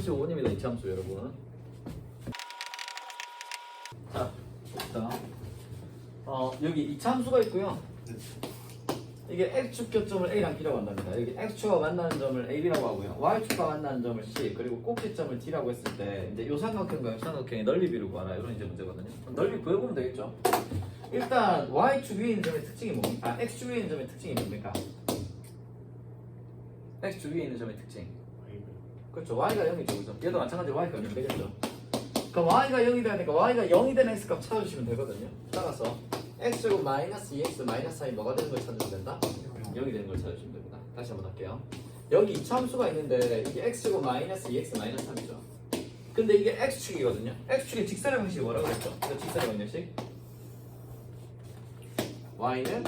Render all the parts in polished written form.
85번입니다. 이차함수 여러분. 자, 봅시다. 여기 이차함수가 있고요. 이게 X축 교점을 A랑 B라고 한답니다. 여기 X축과 만나는 점을 AB라고 하고요. Y축과 만나는 점을 C, 그리고 꼭지점을 D라고 했을 때 이제 요 삼각형과 요 삼각형의 넓이 비를 구하라. 이런 이제 문제거든요. 넓이 구해보면 되겠죠. 일단 Y축 위에 있는 점의 특징이 뭡니까? X축 위에 있는 점의 특징이 뭡니까? X축 위에 있는 점의 특징. 그렇죠. Y가 0이죠. 그죠? 얘도 마찬가지로 Y가 0이 되겠죠. 그럼 Y가 0이 되니까 Y가 0이 된 X값 찾아주시면 되거든요. 따라서 X제곱 마이너스 2X 마이너스 4이 뭐가 되는 걸 찾으면 된다? 0이 되는 걸 찾으시면 됩니다. 다시 한번 할게요. 여기 이차함수가 있는데 이게 X제곱 마이너스 2X 마이너스 3이죠. 근데 이게 X축이거든요. X축의 직선의 방식이 뭐라고 그랬죠? 직선의 방정식 Y는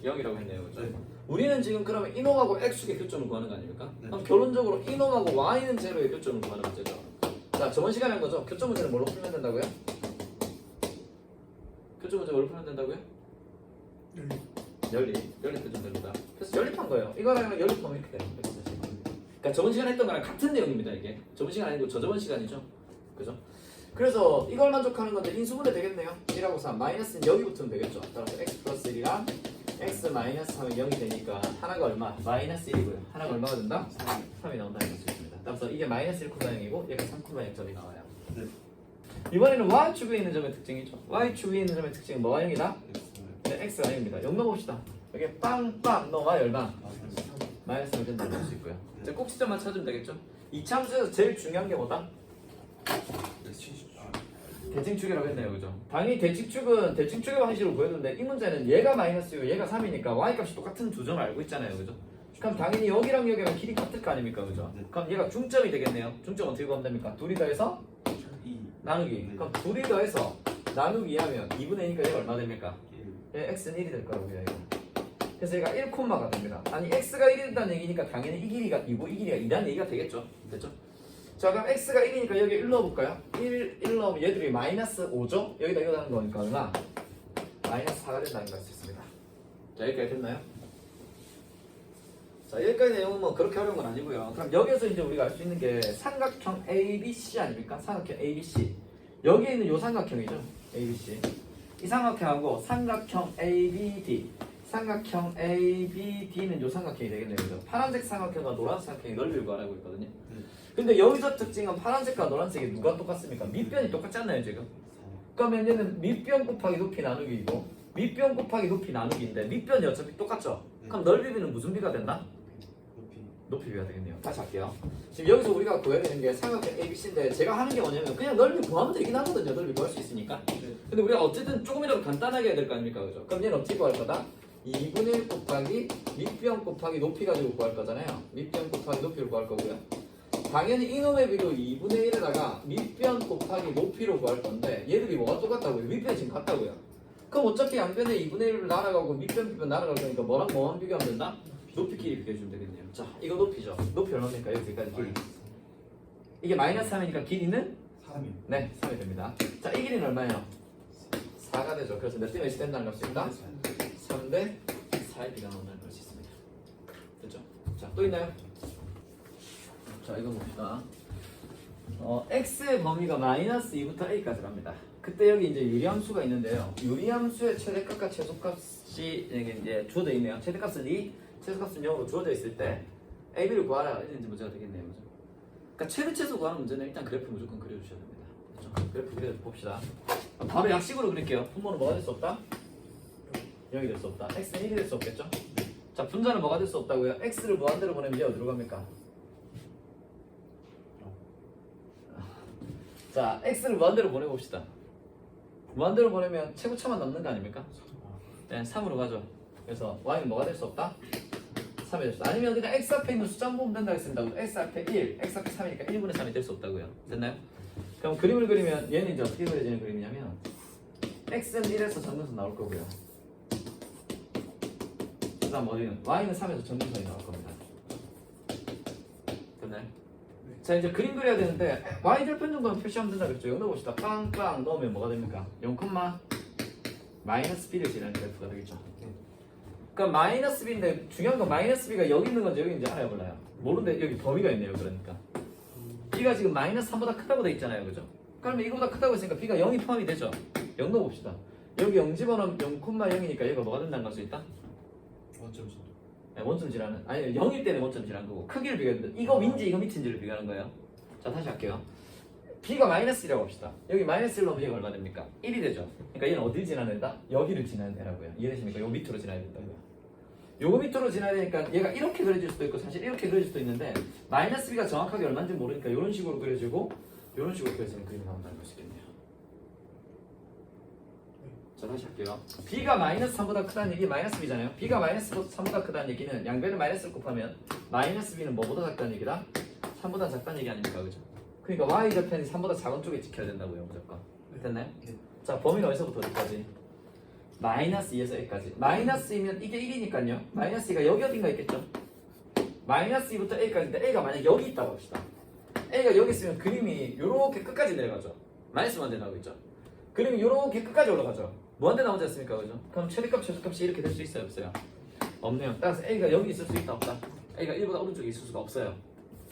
0이라고 했네요. 그죠? 우리는 지금 그러면 이놈하고 X축의 교점을 구하는 거 아닙니까? 그럼 결론적으로 이놈하고 Y는 제로의 교점을 구하는 문제죠. 자, 저번 시간에 한 거죠. 교점 문제는 뭘로 풀면 된다고요? 교점 문제 뭘로 풀면 된다고요? 연립 교점 됩니다. 그래서 연립한 거예요. 이거랑 연립하면 이렇게 돼요. 그러니까 저번 시간에 했던 거랑 같은 내용입니다. 이게 저번 시간 아니고 저저번 시간이죠. 그죠? 그래서 이걸 만족하는 건데 인수분해 되겠네요. 1하고 3 마이너스는 여기 붙으면 되겠죠. 따라서 x 플러스 1이랑 x 마이너스 3이 0이 되니까 하나가 얼마? 마이너스 1이고요. 하나가 얼마가 된다? 3이 나온다는 것을 있습니다. 따라서 이게 마이너스 1 코사 0이고 얘가 3 코사 0점이 나와요. 이번에는 y축 위에 있는 점의 특징이죠. y축 위에 있는 점의 특징은 뭐가 0이다? 네, x가 0입니다. 0 넣어봅시다. 여기 빵빵 넣어와 얼마? 마이너스 1을 넣을 수 있고요. 이제 꼭지점만 찾으면 되겠죠. 이차함수에서 제일 중요한 게 뭐다? 대칭축이라고 했네요. 그죠? 당연히 대칭축의 방식으로 보였는데 이 문제는 얘가 마이너스이고 얘가 3이니까 y값이 똑같은 두 점을 알고 있잖아요. 그죠? 그럼 당연히 여기랑 여기랑 길이 같을 거 아닙니까? 그죠? 그럼 얘가 중점이 되겠네요. 중점 어떻게 구하면 됩니까? 둘이 더해서 나누기. 그럼 둘이 더해서 나누기 하면 2분의 2니까 얘가 얼마 됩니까? 얘 x는 1이 될 거라고요. 이거. 그래서 얘가 1콤마가 됩니다. 아니 x가 1이 된다는 얘기니까 당연히 이 길이가 2고 이 길이가 2라는 얘기가 되겠죠? 됐죠? 자, 그럼 x가 1이니까 여기 1 넣어볼까요? 1 넣으면 얘들이 마이너스 5죠? 여기다 이거 하는 거니까 얼마? 마이너스 4가 된다는 걸 수 있습니다. 자, 여기까지 됐나요? 자, 여기까지 내용은 뭐 그렇게 어려운 건 아니고요. 그럼 여기에서 이제 우리가 알 수 있는 게 삼각형 ABC 아닙니까? 삼각형 ABC. 여기에 있는 요 삼각형이죠. ABC. 이 삼각형하고 삼각형 ABD. 삼각형 ABD는 요 삼각형이 되겠네요. 그죠? 파란색 삼각형과 노란색 삼각형이 넓이를 구하라고 있거든요. 근데 여기서 특징은 파란색과 노란색이 누가 똑같습니까? 밑변이 똑같지 않나요, 지금? 그러면 얘는 밑변 곱하기 높이 나누기이고 밑변 곱하기 높이 나누기인데 밑변이 어차피 똑같죠? 그럼 넓이비는 무슨 비가 된다? 높이 비가 되겠네요. 다시 할게요. 지금 여기서 우리가 구해야 되는 게 삼각형 ABC인데 제가 하는 게 뭐냐면 그냥 넓이 구하면 되긴 하거든요. 넓이 구할 수 있으니까. 근데 우리가 어쨌든 조금이라도 간단하게 해야 될 거 아닙니까? 그죠? 그럼 얘는 어떻게 구할 거다? 2분의 1 곱하기 밑변 곱하기 높이 가지고 구할 거잖아요. 밑변 곱하기 높이를 구할 거고요. 당연히 이놈의 비로 2분의 1에다가 밑변 곱하기 높이로 구할 건데 얘들이 뭐가 똑같다고요? 밑변이 지금 같다고요. 그럼 어차피 양변에 2분의 1을 날아가고 밑변 비변 날아갈 거니까 뭐랑 뭐만 비교하면 된다? 높이끼리 비교해주면 되겠네요. 자, 이거 높이죠. 높이 얼마입니까? 여기까지 길이. 이게 마이너스 3이니까 길이는? 3이요. 네, 3이 됩니다. 자, 이 길이는 얼마예요? 4가 되죠. 그래서 몇 대 몇이 된다는 걸 수 있다? 3대 4의 비가 나온다는 걸 수 있습니다. 됐죠? 자, 또 있나요? 자, 이거 봅시다. x의 범위가 마이너스 2부터 a까지 갑니다. 그때 여기 이제 유리함수가 있는데요. 유리함수의 최대값과 최소값이 이제 주어져 있네요. 최대값은 2, 최소값은 0으로 주어져 있을 때 ab를 구하라 이런 문제가 되겠네요. 그죠? 그러니까 최대 최소 구하는 문제는 일단 그래프 무조건 그려주셔야 됩니다. 그렇죠? 그래프 그려 봅시다. 바로 약식으로 그릴게요. 분모는 뭐가 될 수 없다? 0이 될 수 없다. x는 1이 될 수 없겠죠? 자, 분자는 뭐가 될 수 없다고요? x를 무한대로 보내면 이제 어디로 갑니까? 자, x를 무한대로 보내봅시다. 무한대로 보내면 최고차만 남는 거 아닙니까? 네, 3으로 가죠. 그래서 y는 뭐가 될 수 없다? 3이 될 수 없다. 아니면 그냥 x 앞에 있는 숫자만 보면 된다고 했습니다. x 앞에 1, x 앞에 3이니까 1분의 3이 될 수 없다고요. 됐나요? 그럼 그림을 그리면 얘는 이제 어떻게 그려지는 그림이냐면 x는 1에서 정근선 나올 거고요. 그 다음 어디는? y는 3에서 정근선이 나올 겁니다. 됐나요? 자, 이제 그림 그려야 되는데 y절편 정도는 표시하면 된다 그랬죠. 이거 넣어봅시다. 빵빵 넣으면 뭐가 됩니까? 0, 마이너스 b를 지나는 그래프가 되겠죠. 그러니까 마이너스 b인데 중요한 건 마이너스 b가 여기 있는 건지 여기 있는지 알아야 몰라요. 모르는데 여기 범위가 있네요. 그러니까 B가 지금 마이너스 3보다 크다고 돼 있잖아요. 그죠? 그러면 이거보다 크다고 했으니까 B가 0이 포함이 되죠. 0 넣어봅시다. 여기 0 집어넣으면 0,0이니까 얘가 뭐가 된다는 걸 수 있다? 원점 진도. 네, 원점 질하는 아니 0일 때는 원점 질한 거고 크기를 비교했는데 이거 윈지 이거 밑인지를 비교하는 거예요. 자 다시 할게요. B가 마이너스 1이라고 합시다. 여기 마이너스 1 넣으면 얘가 얼마 됩니까? 1이 되죠. 그러니까 얘는 어딜 지나야 된다? 여기를 지나야 되라고요. 이해되십니까? 요 밑으로 지나야 된다고요. 요거 밑으로 지나야 되니까 얘가 이렇게 그려질 수도 있고 사실 이렇게 그려질 수도 있는데 마이너스 B가 정확하게 얼마인지 모르니까 이런 식으로 그려지고 이런 식으로 그려지는 그림이 나온다는 것이겠네요. 자 다시 할게요. B가 마이너스 3보다 크다는 얘기 마이너스 B잖아요. B가 마이너스 3보다 크다는 얘기는 양변을 마이너스를 곱하면 마이너스 B는 뭐보다 작다는 얘기다? 3보다 작다는 얘기 아닙니까? 그죠? 그러니까 Y좌편이 3보다 작은 쪽에 지켜야 된다고요. 무조건. 됐나요? 네. 자 범위는 어디서부터 어디까지? 마이너스 2에서 A까지. 마이너스 2면 이게 1이니까요. 마이너스 2가 여기 어딘가 있겠죠? 마이너스 2부터 A까지인데 A가 만약 여기 있다고 합시다. A가 여기 있으면 그림이 이렇게 끝까지 내려가죠. 마이너스 1대 나오고 있죠. 그림이 이렇게 끝까지 올라가죠. 무한대 나오지 않습니까? 그죠? 그럼 최대값 최소값이 이렇게 될 수 있어요? 없어요? 없네요. 따라서 A가 여기 있을 수 있다 없다? A가 1보다 오른쪽에 있을 수가 없어요.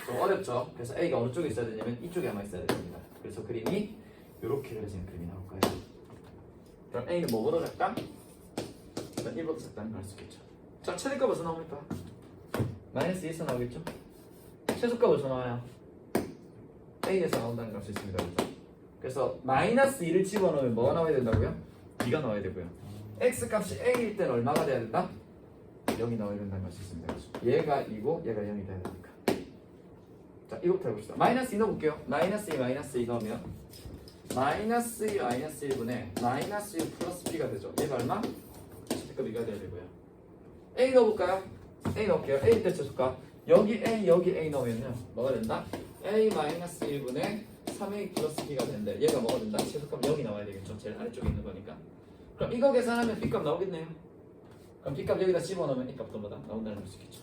좀 어렵죠? 그래서 A가 어느 쪽에 있어야 되냐면 이쪽에 아마 있어야 됩니다. 그래서 그림이 이렇게 그려지는 그림이 나올 거예요. 그럼 A는 뭐보다 작다? 일단 1보다 작다는 걸 알 수 있겠죠. 자, 최대값 어디서 나옵니까? 마이너스 2에서 나오겠죠? 최소값 어디서 나와요? A에서 나온다는 걸 알 수 있습니다. 그렇죠? 그래서 마이너스 2를 집어넣으면 뭐가 나와야 된다고요? B가 나와야 되고요. X 값이 A일 때는 얼마가 돼야 된다? 0이 나와야 된다는 걸 알 수 있습니다. 그렇죠? 얘가 2고 얘가 0이 돼야 되니까. 자, 이거부터 해봅시다. 마이너스 2 넣어볼게요. 마이너스 2 넣으면 마이너스 2 마이너스 1분의 마이너스 1 플러스 B가 되죠. 얘가 얼마? 최대값 2가 돼야 되고요. A 넣어볼까요? A 넣을게요. A 때 최소값. 여기 A 넣으면요. 뭐가 된다? A 마이너스 1분의 3A 플러스 B가 되는데 얘가 뭐가 된다? 최소값 0이 나와야 되겠죠. 제일 아래쪽에 있는 거니까. 그럼 이거 계산하면 B값 나오겠네요. 그럼 B값 여기다 집어넣으면 A값도 뭐다? 나온다는 걸 수 있겠죠.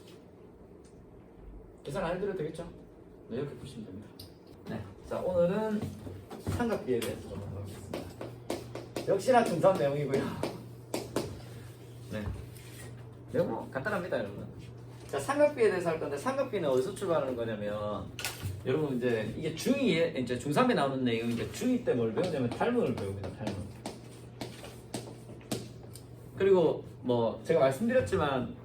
계산 안 해드려도 되겠죠? 네, 이렇게 보시면 됩니다. 네, 자 오늘은 삼각비에 대해서 좀 알아보겠습니다. 역시나 중3 내용이고요. 네, 내용 뭐 간단합니다, 여러분. 자, 삼각비에 대해서 할 건데 삼각비는 어디서 출발하는 거냐면 여러분 이제 이게 중2에 이제 중3에 나오는 내용인데 중2 때 뭘 배우냐면 탈문을 배웁니다. 탈문. 그리고 뭐 제가 말씀드렸지만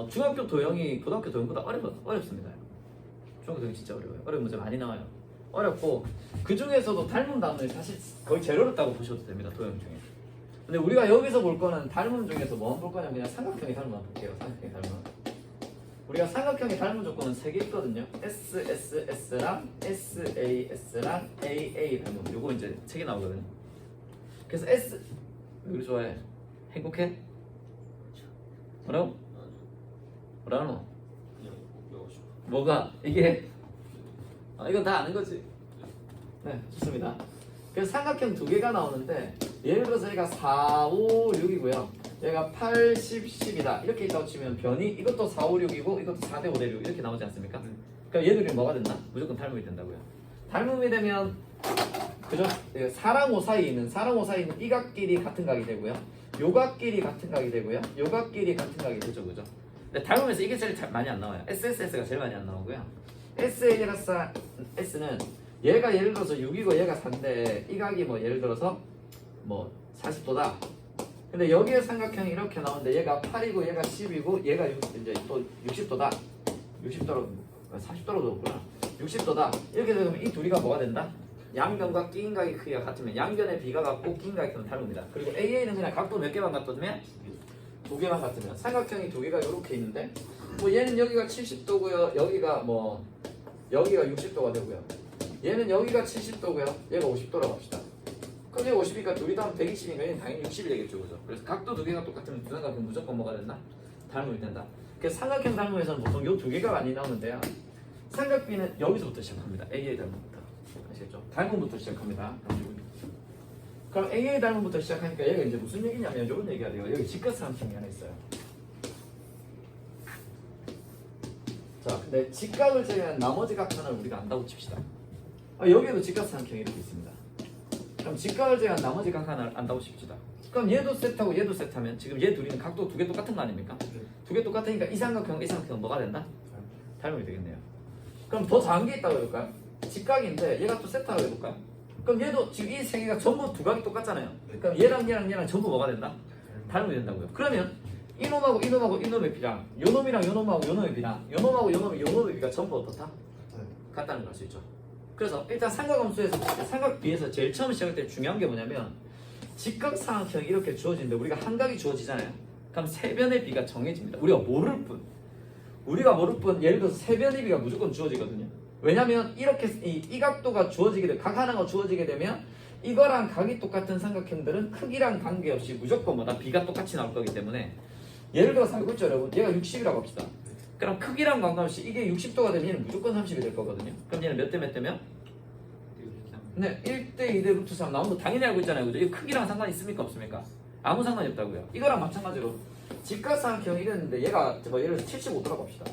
중학교 도형이 고등학교 도형보다 어렵습니다. 중학교 도형이 진짜 어려워요. 어려운 문제 많이 나와요. 어렵고 그 중에서도 닮은 단원이 사실 거의 제일 어렵다고 보셔도 됩니다. 도형 중에. 근데 우리가 여기서 볼 거는 닮은 중에서 뭐만 볼 거냐면 그냥 삼각형의 닮은만 볼게요. 삼각형의 닮은. 우리가 삼각형의 닮은 조건은 3개 있거든요. SSS랑 SAS랑 AA 닮은. 요거 이제 3개 나오거든요. 그래서 S 왜 그리 좋아해? 행복해? 뭐라고? 뭐라노? 뭐가? 이게 이건 다 아는 거지. 네, 좋습니다. 그래서 삼각형 2개가 나오는데 예를 들어서 얘가 4, 5, 6이고요. 얘가 8, 10, 10이다. 이렇게 있다고 치면 변이 이것도 4, 5, 6이고 이것도 4대 5대 6 이렇게 나오지 않습니까? 그러니까 얘들이 뭐가 된다? 무조건 닮음이 된다고요. 닮음이 되면 그죠? 4랑 5 사이에 있는 이 각끼리 같은 각이 되고요. 요 각끼리 같은 각이 되고요. 요 각끼리 같은 각이 되죠, 그죠? 근데 닮으면서 이게 제일 많이 안 나와요. SSS가 제일 많이 안 나오고요. SAS는 얘가 예를 들어서 6이고 얘가 4인데 이 각이 뭐 예를 들어서 뭐 40도다. 근데 여기에 삼각형이 이렇게 나오는데 얘가 8이고 얘가 10이고 얘가 이제 또 60도다. 60도로 40도로 넣었구나. 60도다. 이렇게 되면 이 둘이가 뭐가 된다? 양변과 끼인 각의 크기가 같으면 양변의 비가 같고 끼인 각의 크기는 다릅니다. 그리고 AA는 그냥 각도 몇 개만 같으면 2개만 같으면 삼각형이 2개가 이렇게 있는데 뭐 얘는 여기가 70도고요. 여기가 60도가 되고요. 얘는 여기가 70도고요. 얘가 50도라고 합시다. 그럼 얘가 50이니까 둘이 다 120이면 얘는 당연히 60이 되겠죠. 그죠? 그래서 각도 2개가 똑같으면 두 삼각형 무조건 뭐가 된다? 닮음이 된다. 그래서 삼각형 닮음에서는 보통 요 2개가 많이 나오는데요. 삼각비는 여기서부터 시작합니다. AA 닮음부터. 아시겠죠? 닮음부터 시작합니다. 그럼 AA 닮음부터 시작하니까 얘가 이제 무슨 얘기냐면 이런 얘기가 돼요. 여기 직각삼각형이 하나 있어요. 자, 근데 직각을 제외한 나머지 각선을 우리가 안다고 칩시다. 여기에도 직각삼각형이 이렇게 있습니다. 그럼 직각을 제외한 나머지 각 하나를 안다고 칩시다. 그럼 얘도 세트하고 얘도 세트하면 지금 얘 둘이는 각도 2개 똑같은 거 아닙니까? 2개 똑같으니까 이 삼각형은 뭐가 된다? 닮음이 되겠네요. 그럼 더 작은 게 있다고 해볼까요? 직각인데 얘가 또 세타라고 해볼까요? 그럼 얘도 지금 이 세 개가 전부 두각이 똑같잖아요. 그럼 얘랑 전부 뭐가 된다? 닮으면 된다고요. 그러면 이놈하고 이놈하고 이놈의 비랑 요놈이랑 요놈하고 요놈의 비랑 요놈하고 요놈의 비가 전부 어떻다? 같다는 걸 알 수 있죠. 그래서 일단 삼각함수에서 삼각비에서 제일 처음 시작할 때 중요한 게 뭐냐면 직각삼각형이 이렇게 주어지는데 우리가 한각이 주어지잖아요. 그럼 세 변의 비가 정해집니다. 우리가 모를 뿐 예를 들어서 세 변의 비가 무조건 주어지거든요. 왜냐면 이렇게 이 각도가 주어지게 돼, 각 하나가 주어지게 되면 이거랑 각이 똑같은 삼각형들은 크기랑 관계없이 무조건 뭐다 비가 똑같이 나올 거기 때문에 예를 들어서 이거 있죠 여러분, 얘가 60이라고 합시다. 그럼 크기랑 관계없이 이게 60도가 되면 얘는 무조건 30이 될 거거든요. 그럼 얘는 몇 대 몇 대면? 네, 1대 2대 루트 3 나오는 거 당연히 알고 있잖아요. 그죠? 이거 크기랑 상관이 있습니까? 없습니까? 아무 상관이 없다고요. 이거랑 마찬가지로 직각삼각형이 이랬는데 얘가 예를 들어서 75도라고 합시다.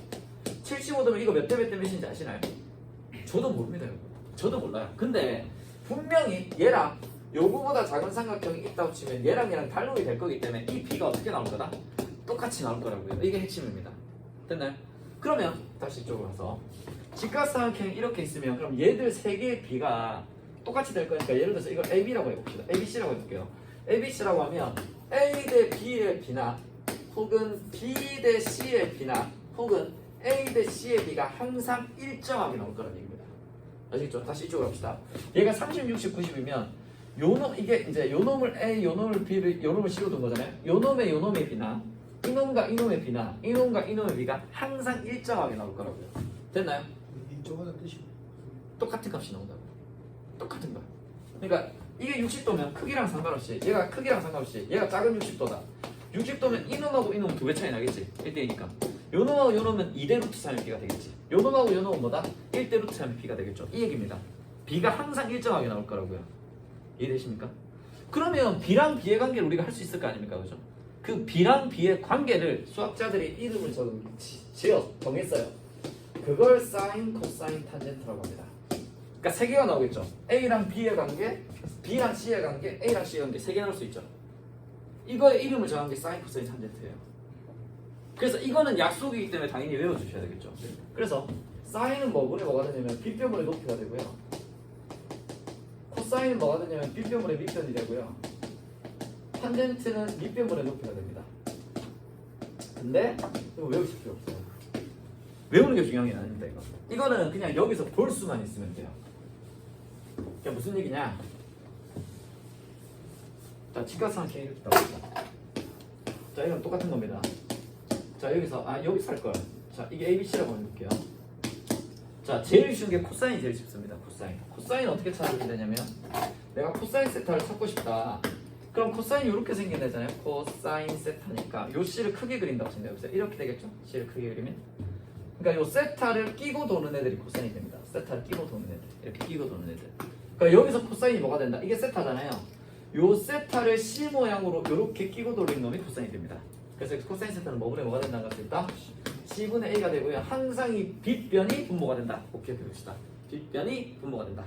75도면 이거 몇 대 몇 대 몇인지 아시나요? 저도 모릅니다, 여러분. 저도 몰라요. 근데 분명히 얘랑 요거보다 작은 삼각형이 있다고 치면 얘랑 닮음이 될 거기 때문에 이 비가 어떻게 나올 거다? 똑같이 나올 거라고요. 이게 핵심입니다. 됐나요? 그러면 다시 이쪽으로 가서 직각삼각형이 이렇게 있으면 그럼 얘들 세 개의 비가 똑같이 될 거니까 예를 들어서 이걸 AB라고 해봅시다. ABC라고 해볼게요. ABC라고 하면 A 대 B의 비나 혹은 B 대 C의 비나 혹은 A 대 C의 비가 항상 일정하게 나올 거라는 얘기입니다. 아시겠죠? 다시 이쪽으로 합시다. 얘가 30, 60, 90이면 요놈 이게 이제 요놈을 A, 요놈을 B를 요놈을 C로 둔 거잖아요. 요놈의 비나 이놈과 이놈의 비나 이놈과 이놈의 비가 항상 일정하게 나올 거라고요. 됐나요? 저거는 뜻이 똑같은 값이 나온다고. 똑같은 거야. 그러니까 이게 60도면 크기랑 상관없이 얘가 크기랑 상관없이 얘가 작은 60도다. 60도면 이놈하고 이놈은 2배 차이 나겠지. 1대2니까. 요놈하고 요놈은 2대 루트 3의 비가 되겠지. 요놈하고 요놈은 뭐다? 1대 루트 3의 비가 되겠죠. 이 얘기입니다. 비가 항상 일정하게 나올 거라고요. 이해되십니까? 그러면 B랑 B의 관계를 우리가 할 수 있을 거 아닙니까? 그죠? 그 B랑 B의 관계를 수학자들이 이름을 정했어요. 그걸 사인, 코사인, 탄젠트라고 합니다. 그러니까 세 개가 나오겠죠. A랑 B의 관계, B랑 C의 관계, A랑 C의 관계 세 개 나올 수 있죠. 이거의 이름을 정한 게 사인, 코사인, 탄젠트예요. 그래서 이거는 약속이기 때문에 당연히 외워주셔야 되겠죠. 그래서 사인은 뭐가 되냐면 빗변분의 높이가 되고요. 코사인은 뭐가 되냐면 빗변분의 밑변이 되고요. 탄젠트는 밑변분의 높이가 됩니다. 근데 이거 외우실 필요 없어요. 외우는 게 중요한 게 아닙니다. 이거는 그냥 여기서 볼 수만 있으면 돼요. 그게 무슨 얘기냐? 자, 직각삼각형이 이렇게 나옵니다. 자, 이건 똑같은 겁니다. 자, 여기서 여기서 할 걸. 자, 이게 ABC라고 해볼게요. 자, 제일 쉬운 게 코사인이 제일 쉽습니다. 코사인 어떻게 찾아주게 되냐면 내가 코사인 세타를 찾고 싶다. 그럼 코사인이 이렇게 생긴 애잖아요. 코사인 세타니까 요 C를 크게 그린다고 생각해보세요. 이렇게 되겠죠? C를 크게 그리면. 그러니까 요 세타를 끼고 도는 애들이 코사인이 됩니다. 세타를 끼고 도는 애들. 이렇게 끼고 도는 애들. 그러니까 여기서 코사인이 뭐가 된다? 이게 세타잖아요. 요 세타를 C 모양으로 이렇게 끼고 돌리는 놈이 코사인이 됩니다. 그래서 코사인 세타는 뭐가 된다는 것을 딱 C분의 A가 되고요. 항상 이 빗변이 분모가 된다. 오케이, 해봅시다. 빗변이 분모가 된다.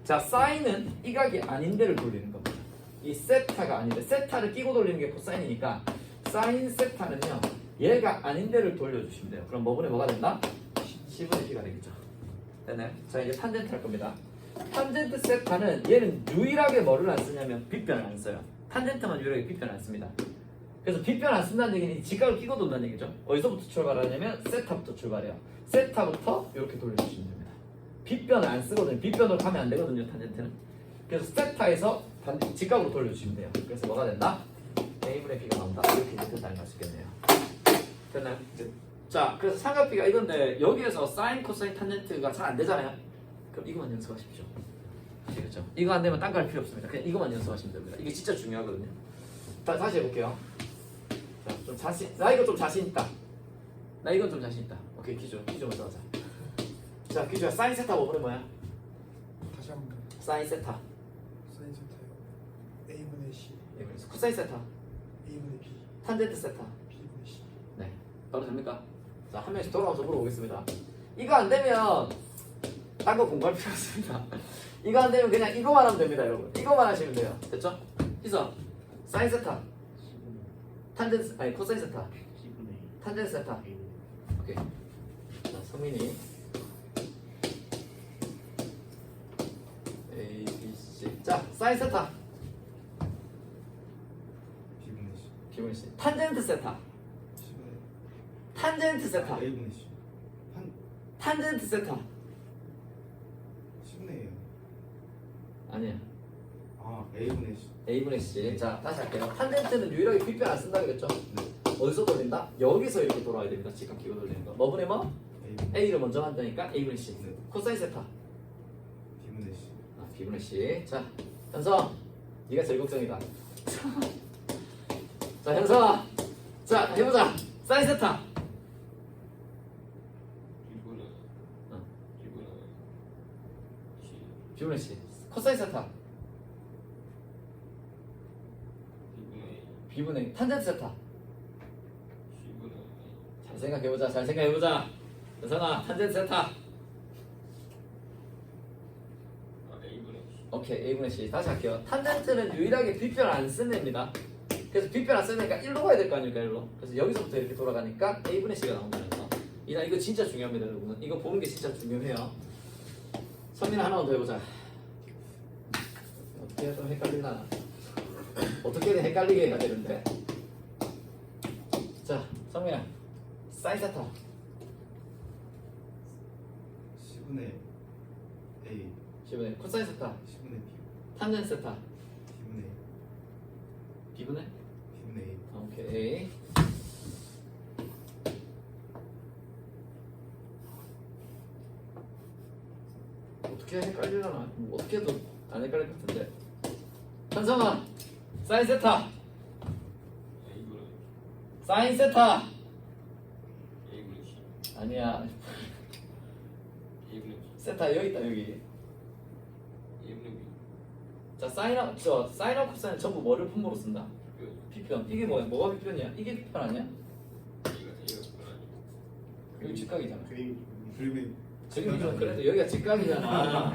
자, 사인은 이 각이 아닌 데를 돌리는 겁니다. 이 세타가 아닌데 세타를 끼고 돌리는 게 코사인이니까 사인 세타는요. 얘가 아닌 데를 돌려주시면 돼요. 그럼 뭐가 된다? C분의 B가 되겠죠. 됐나요? 자, 이제 탄젠트 할 겁니다. 탄젠트 세타는 얘는 유일하게 뭐를 안 쓰냐면 빗변을 안 써요. 탄젠트만 유일하게 빗변을 안 씁니다. 그래서 빗변 안 쓴다는 얘기는 직각을 끼고 돈다는 얘기죠. 어디서부터 출발하냐면 세타부터 출발해요. 세타부터 이렇게 돌려주시면 됩니다. 빗변을 안 쓰거든요. 빗변으로 가면 안 되거든요, 탄젠트는. 그래서 세타에서 직각으로 돌려주시면 돼요. 그래서 뭐가 된다? A분의 B가 나온다. 이렇게 된다는 걸 수 있겠네요. 됐나요? 자, 그래서 삼각비가 이건데 여기에서 사인, 코사인, 탄젠트가 잘 안 되잖아요. 그럼 이거만 연습하십시오. 아시겠죠? 이거 안 되면 딴 거 할 필요 없습니다. 그냥 이거만 연습하시면 됩니다. 이게 진짜 중요하거든요. 다시 해볼게요. 자, 나 이거 좀 자신 있다. 나 이건 좀 자신 있다. 오케이, 기준 먼저 하자. 자, 기준야, 사인 세타 뭐분의 뭐야? 다시 한번 사인 세타. 사인 세타요. A분의 C. 예, 그래서 코사인 세타. A분의 B. 탄젠트 세타. B분의 C. 네, 바로 됩니까? 자, 한 명씩 돌아가서 물어보겠습니다. 이거 안 되면 딴 거 공부할 필요 없습니다. 이거 안 되면 그냥 이거만 하면 됩니다, 여러분. 이거만 하시면 돼요. 됐죠? 희서, 사인 세타. 탄젠트, 아니 코사인 세타. 탄젠트 세타. 오케이. 자, 성민이. 사인 세타. B분의 C. B분의 C. 탄젠트 세타. C분의 탄젠트 세타. A분의 C. 탄젠트 세타. C분의 A요. 아니야. 아 A분의 C. A분의 C. 자, 다시 할게요. 탄젠트는 유일하게 빗변 안 쓴다 그랬죠? 네. 어디서 돌린다? 여기서 이렇게 돌아야 됩니다. 직각 기호 돌리는 거. 뭐분의 뭐? A분의 A를 먼저 한다니까 A분의 C. 네. 코사인 세타. B분의 C. 아, B분의 C. 자, 현성. 네가 제일 걱정이다. 자, 현성아. 자, 해보자. 사인 세타. B분의 어. B분의 C B분의 C. 코사인 세타. B분의 B분의 탄젠트 세타. C분의 잘 생각해보자. 잘 생각해보자. 현성아, 탄젠트 세타. A분의 C 오케이, A분의 C. 다시 할게요. 탄젠트는 유일하게 빗변 안 쓰는 애입니다. 그래서 빗변 안 쓰니까 1로 가야 될 거 아닙니까, 1로. 그래서 여기서부터 이렇게 돌아가니까 A분의 C가 나온다는 거. 이거 진짜 중요합니다, 여러분. 이거 보는 게 진짜 중요해요. 성민아, 하나만 더 해보자. 어떻게 해도 헷갈리나. 어떻게든 헷갈리게 해야 되는데. 자, 성민아. 사인 세타. C분의 A. C분의 코사인 세타. C분의 B. 탄젠트 세타. B분의 B분의? B분의 A. 오케이. 어떻게 헷갈리려나? 어떻게 해도 안 헷갈릴 것 같은데. 현성아, 사인 세타. A분의 사인 세타. A분의 C 아니야. A분의 C 세타 여기 있다 여기. A분의 B 자, 사인하고 코사인 전부 뭐를 품모로 쓴다? B변 B편. 이게 뭐야? 뭐가 B편이야? 이게 B편 아니야? A가 B분 아니고 여기 직각이잖아. 그림이 지금 좀 그래도 여기가 직각이잖아.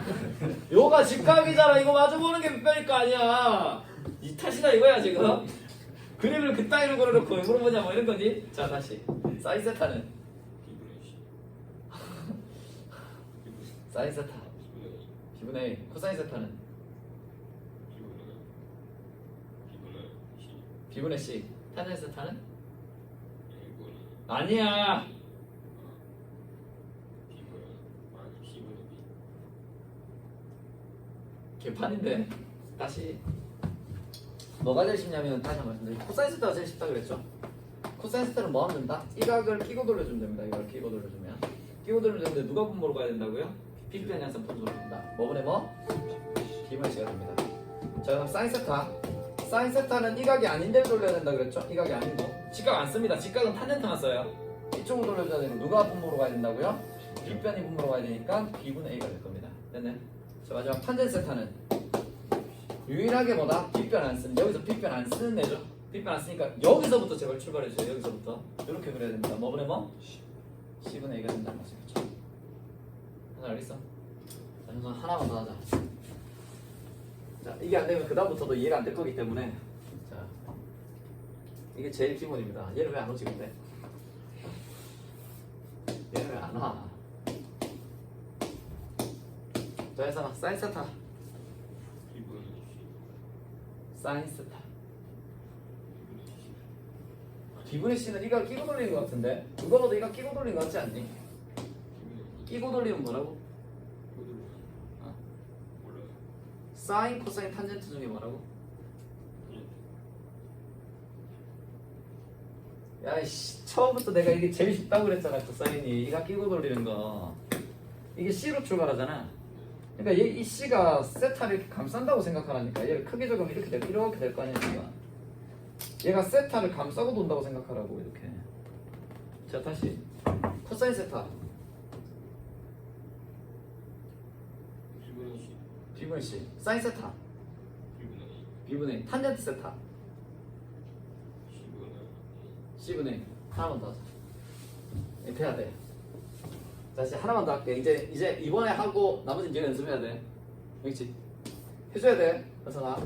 요가 직각이잖아. 이거 마주보는 게 B편일 거 아니야. 이 탓이다 이거야 지금. 그림을 그따위로 그려놓고 왜 물어보냐 뭐 이런 거지? 자, 다시. 사인 세타는 B분의 C B분의 사인 세타. B분의 A B분의 A. 코사인 세타는 B분의 C B분의 C. 탄젠트 세타는 A분의 아니야. B분의 C분의 B 개판인데. 다시. 뭐가 제일 쉽냐면 다시 한번 말씀드릴게요. 코사인 세타가 제일 쉽다 그랬죠? 코사인 세타는 뭐 하면 된다? 이 각을 끼고 돌려주면 됩니다. 이걸 끼고 돌려주면. 끼고 돌려주면 되는데 누가 분모로 가야 된다고요? B편 양상 분모로 된다. 뭐분의 뭐? B분의 C가 됩니다. 자, 그럼 사인 세타. 사인 세타는 이 각이 아닌 데를 돌려야 된다 그랬죠? 이 각이 아닌 거. 직각 안 씁니다. 직각은 탄젠트만 써요. 이쪽으로 돌려줘야 되고 누가 분모로 가야 된다고요? B편이 분모로 가야 되니까 B분의 A가 될 겁니다. 됐네? 자, 마지막 탄젠트 세타는 유일하게 뭐다? B편 안 쓰는, 여기서 B편 안 쓰는 애죠. B편 안 쓰니까 여기서부터 제발 출발해줘요. 여기서부터 이렇게 그려야 됩니다. 뭐분의 뭐? C분의 A가 된다는 거죠. 그렇죠? 하나 알겠어? 자, 그럼 하나만 더 하자. 자, 이게 안 되면 그 다음부터도 이해가 안 될 거기 때문에 자, 이게 제일 기본입니다. 얘는 왜 안 오지 근데? 얘는 왜 안 와? 자, 해서 사인 세타. B분의 C 사인 세타. B분의 C B분의 C는 이가 끼고 돌리는 것 같은데? 그거보다 이가 끼고 돌리는 것 같지 않니? B분의 끼고 돌리면 뭐라고? B분의 어. 몰라요 사인, 코사인, 탄젠트 중에 뭐라고? 야이씨, 처음부터 내가 이게 제일 쉽다고 그랬잖아. 코사인이 이가 끼고 돌리는 거. 이게 C로 출발하잖아. 그러니까 이 C가 세타를 이렇게 감싼다고 생각하라니까. 얘를 크게 적으면 이렇게 될 거 아니야 지금. 얘가 세타를 감싸고 돈다고 생각하라고 이렇게. 자, 다시 코사인 세타. B분의 C B분의 C. 사인 세타. B분의 A B분의 탄젠트 세타. C분의 C분의 하나만 더 하자. 이렇게 해야 돼. 다시 하나만 더 할게. 이제 이번에 하고 나머지 이제 연습해야 돼. 알겠지? 해줘야 돼. 그래서 나.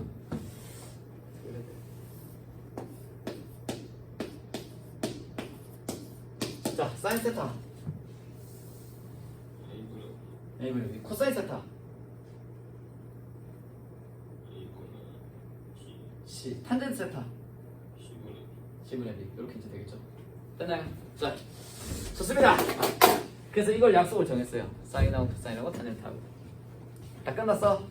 자, 사인 세타. A분의 A분의 B. 코사인 세타. A C. 탄젠트 세타. 10분의 C분의 B. 이렇게 이제 되겠죠. 됐나요? 자, 좋습니다. 그래서 이걸 약속을 정했어요. 사인하고 코사인하고 탄젠트하고. 다 끝났어?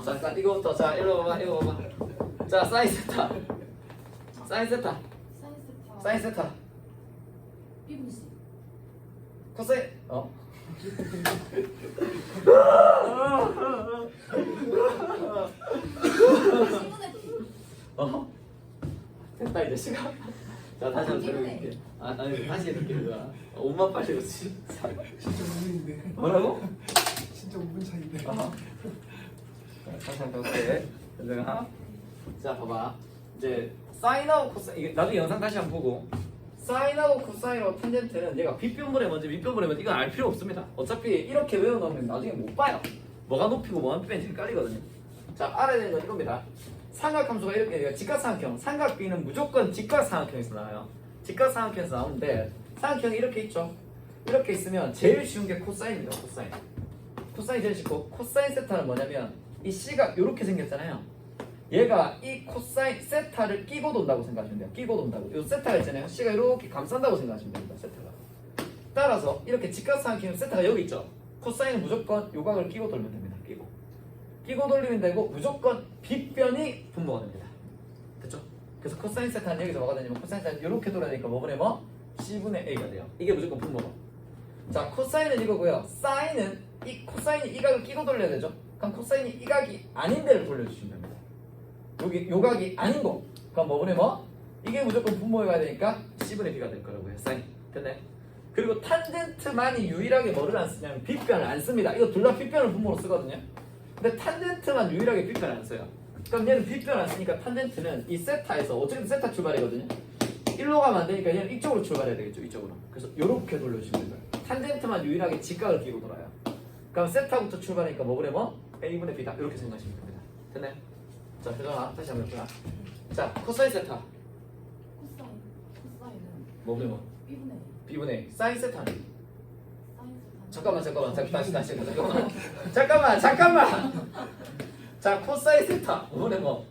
자, 이거부터. 자, 이거 봐봐. 자, 사인 세타. 사인 세타. 사인 세타. B분의 C. 코사인. C분의 B. 됐다 이제 시간. 자, 다시 한번 들어볼게. 아니 다시 이렇게 해봐. 5만 8천 진짜 5분인데. 뭐라고? 진짜 5분 차인데. 다시 한번 볼게. 자, 봐봐. 이제 사인하고 코사인, 이게 나도 영상 다시 한번 보고. 사인하고 코사인하고 탄젠트는 얘가 빗변분의 먼저 밑변분의 먼저 이건 알 필요 없습니다. 어차피 이렇게 외워놓으면 나중에 못 봐요. 뭐가 높이고 뭐가 밑변이 헷갈리거든요. 자, 알아야 되는 건 이겁니다. 삼각함수가 이렇게 직각삼각형, 삼각비는 무조건 직각삼각형에서 나와요. 직각삼각형에서 나오는데 삼각형이 이렇게 있죠. 이렇게 있으면 제일 쉬운 게 코사인입니다. 코사인. 코사인 제일 쉽고, 코사인 세타는 뭐냐면 이 C가 이렇게 생겼잖아요. 얘가 이 코사인 세타를 끼고 돈다고 생각하시면 돼요. 끼고 돈다고. 이 세타가 있잖아요. C가 이렇게 감싼다고 생각하시면 됩니다. 세타가. 따라서 이렇게 직각삼각형 세타가 여기 있죠. 코사인은 무조건 요각을 끼고 돌면 됩니다. 끼고 돌리면 되고 무조건 빗변이 분모가 됩니다. 됐죠? 그래서 코사인 세타는 여기서 뭐가 되냐면 코사인 세타는 이렇게 돌아야 되니까 뭐 보내면 C분의 A가 돼요. 이게 무조건 분모가. 자, 코사인은 이거고요. 사인은 이 코사인이 이 각을 끼고 돌려야 되죠. 그럼 코사인이 이 각이 아닌 데를 돌려주시면 됩니다. 여기 요 각이 아닌 거. 그럼 뭐 보내면 이게 무조건 분모해야 되니까 C분의 B가 될 거라고요. 사인. 됐나요? 그리고 탄젠트만이 유일하게 뭐를 안 쓰냐면 빗변을 안 씁니다. 이거 둘 다 빗변을 분모로 쓰거든요. 근데 탄젠트만 유일하게 빗변 안 써요. 그럼 얘는 빗변 안 쓰니까 탄젠트는 이 세타에서 어쨌든 세타 출발이거든요. 1로 가면 안 되니까 얘는 이쪽으로 출발해야 되겠죠. 이쪽으로. 그래서 이렇게 돌려주시면 돼요. 탄젠트만 유일하게 직각을 끼고 돌아요. 그럼 세타부터 출발하니까 뭐 그래 뭐? A분의 B다. 이렇게 생각하시면 됩니다. 됐나요? 자, 표정아 다시 한번 해보자. 자, 코사인 세타. 코사인은 뭐 그래 뭐? B분의 A. B분의 A. 사인 세타는? 사인 세타는 잠깐만. 잠깐만. 자, 코사인 세타. 뭐 그래 뭐?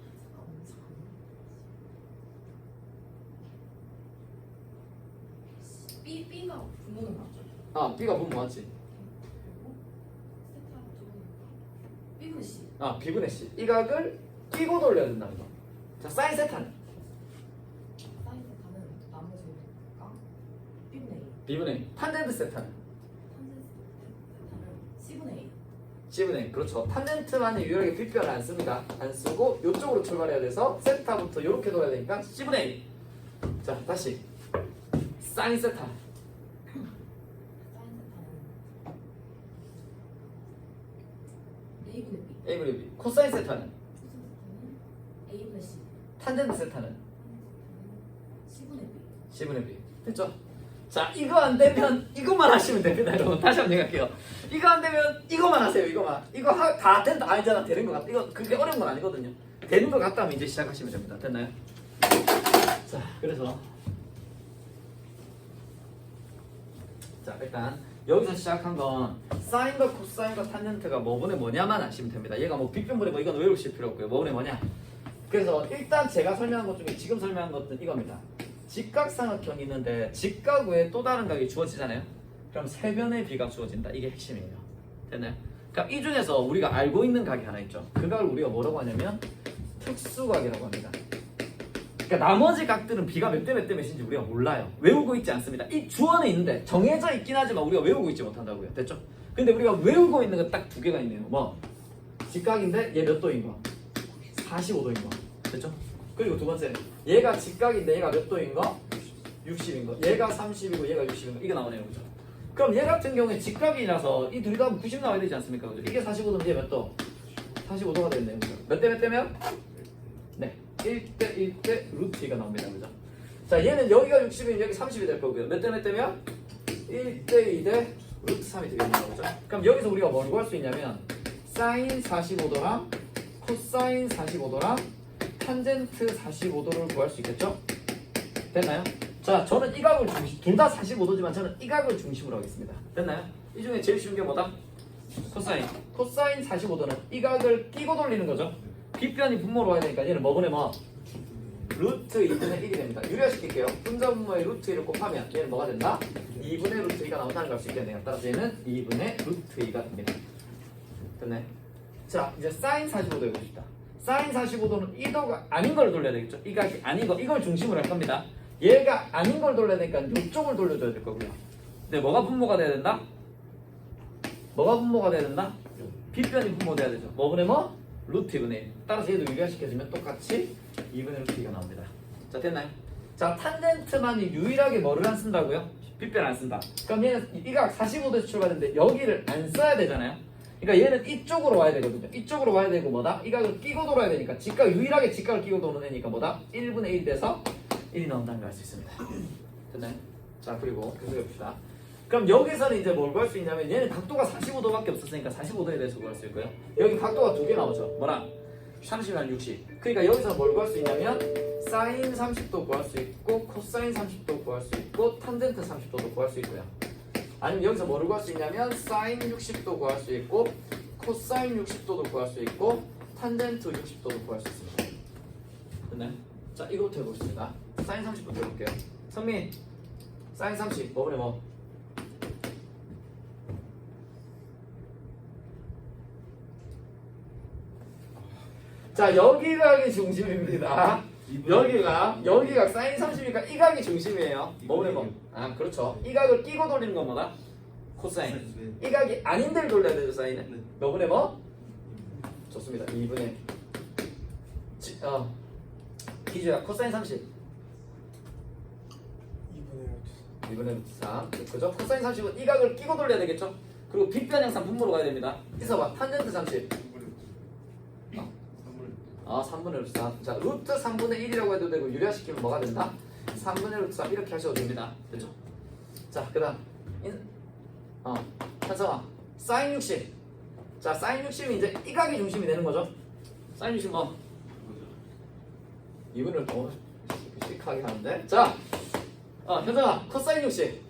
B가 분모는 맞죠? 아, B가 분모 맞지? 그리고 세타가 적으니까 B분의 C. 아, B분의 C. 이 각을 끼고 돌려야 된다는 거. 자, 사인 세타는? 사인 세타는 나머지니까 B분의 A. B분의 A. 탄젠트 세타는? 탄젠트 세타는 C분의 A. C분의 A. 그렇죠. 탄젠트만이 유일하게 빗변을 안 씁니다. 안 쓰고 이쪽으로 출발해야 돼서 세타부터 이렇게 돌아야 되니까 C분의 A. 자, 다시. 사인 세타. 사인 세타는 A분의 B. A분의 B. 코사인 세타는? 코사인 세타는 A분의 C. 탄젠트 세타는? C분의 B. C분의 B. 됐죠? 자, 이거 안 되면 이것만 하시면 됩니다, 여러분. 다시 한번 얘기할게요. 이거 안 되면 이거만 하세요, 이거만. 이거 다 된다, 아니잖아, 되는 것 같다. 이거 그렇게 어려운 건 아니거든요. 되는 것 같다면 이제 시작하시면 됩니다. 됐나요? 자, 그래서 자, 일단 여기서 시작한 건 사인과 코사인과 탄젠트가 뭐분의 뭐냐만 아시면 됩니다. 얘가 뭐 빗변분의 뭐 이건 외우실 필요 없고요. 뭐분의 뭐냐. 그래서 일단 제가 설명한 것 중에 지금 설명한 것은 이겁니다. 직각삼각형이 있는데 직각 외에 또 다른 각이 주어지잖아요. 그럼 세 변의 비가 주어진다. 이게 핵심이에요. 됐나요? 그럼 이 중에서 우리가 알고 있는 각이 하나 있죠. 그 각을 우리가 뭐라고 하냐면 특수각이라고 합니다. 그러니까 나머지 각들은 비가 몇 대 몇 대 몇인지 우리가 몰라요. 외우고 있지 않습니다. 이 주어는 있는데 정해져 있긴 하지만 우리가 외우고 있지 못한다고요. 됐죠? 근데 우리가 외우고 있는 건 딱 두 개가 있네요. 뭐? 직각인데 얘 몇 도인 거? 45도인 거. 됐죠? 그리고 두 번째, 얘가 직각인데 얘가 몇 도인 거? 60인 거. 얘가 30이고 얘가 60인 거. 이게 나오네요. 그죠? 그럼 얘 같은 경우에 직각이라서 이 둘이 다 90 나와야 되지 않습니까? 그죠? 이게 45도면 얘 몇 도? 45도가 되겠네요. 그죠? 몇 대 몇 대면? 네. 1대 1대 루트 2가 나옵니다. 그죠? 자, 얘는 여기가 60이면 여기 30이 될 거고요. 몇 대 몇 대면? 1대 2대 루트 3이 되겠네요. 그죠? 그럼 여기서 우리가 뭘 구할 수 있냐면 사인 45도랑 코사인 45도랑 탄젠트 45도를 구할 수 있겠죠? 됐나요? 자, 저는 이 각을 둘 다 45도지만 저는 이 각을 중심으로 하겠습니다. 됐나요? 이 중에 제일 쉬운 게 뭐다? 코사인. 코사인 45도는 이 각을 끼고 돌리는 거죠. 빗변이 분모로 와야 되니까 얘는 뭐분의 뭐? 루트 2분의 1이 됩니다. 유리화시킬게요. 분자 분모의 루트 1을 곱하면 얘는 뭐가 된다? 2분의 루트 2가 나온다는 걸 알 수 있겠네요. 따라서 얘는 2분의 루트 2가 됩니다. 됐네. 자, 이제 사인 45도 해봅시다. 사인 45도는 이 도가 아닌 걸 돌려야 되겠죠? 이 각이 아닌 거, 이걸 중심으로 할 겁니다. 얘가 아닌 걸 돌려야 되니까 이쪽을 돌려줘야 될 거고요. 근데 뭐가 분모가 돼야 된다? 뭐가 분모가 돼야 된다? 빗변이 분모돼야 되죠. 뭐분의 뭐? 루트 2분의 1. 따라서 얘도 유리화시켜주면 똑같이 2분의 루트 2가 나옵니다. 자, 됐나요? 자, 탄젠트만이 유일하게 뭐를 안 쓴다고요? 빗변 안 쓴다. 그럼 얘는 이 각 45도에서 출발했는데 여기를 안 써야 되잖아요. 그러니까 얘는 이쪽으로 와야 되거든요. 이쪽으로 와야 되고 뭐다? 이 각을 끼고 돌아야 되니까 직각 유일하게 직각을 끼고 도는 애니까 뭐다? 1분의 1 돼서 1이 나온다는 걸 알 수 있습니다. 됐나요? 자, 그리고 계속해 봅시다. 그럼 여기서는 이제 뭘 구할 수 있냐면 얘는 각도가 45도밖에 없었으니까 45도에 대해서 구할 수 있고요. 여기 각도가 두 개 나오죠. 뭐랑? 30이랑 60. 그러니까 여기서 뭘 구할 수 있냐면 사인 30도 구할 수 있고 코사인 30도 구할 수 있고 탄젠트 30도도 구할 수 있고요. 아니면 여기서 뭐를 구할 수 있냐면 사인 60도 구할 수 있고 코사인 60도도 구할 수 있고 탄젠트 60도도 구할 수 있습니다. 됐나요? 자, 이것부터 해보겠습니다. 사인 30부터 해볼게요. 성민, 사인 30 뭐분의 뭐? 자, 여기각이 중심입니다. 여기가 사인 30이니까 이 각이 중심이에요. 뭐분의 뭐? 아, 그렇죠. 이 각을 끼고 돌리는 건 뭐다? 코사인. 이 각이 아닌 데를 돌려야 되죠, 사인은. 네. 몇분의 뭐? 좋습니다. 2분의 기주야, 코사인 30 2분의 루트 3 그죠? 코사인 30은 이 각을 끼고 돌려야 되겠죠? 그리고 빗변 형상 분모로 가야 됩니다. 있어봐. 탄젠트 30 3분의 루트 3. 자, 루트 3분의 1이라고 해도 되고 유리화시키면 뭐가 된다? 3분의 루트 3 이렇게 하셔도 됩니다. 됐죠? 자, 그 다음 현성아, 사인 60. 자, 사인 60이 이제 이 각이 중심이 되는 거죠? 사인 60 뭐? 이분을 더 씩하게 하는데. 자, 현성아, 코사인 60.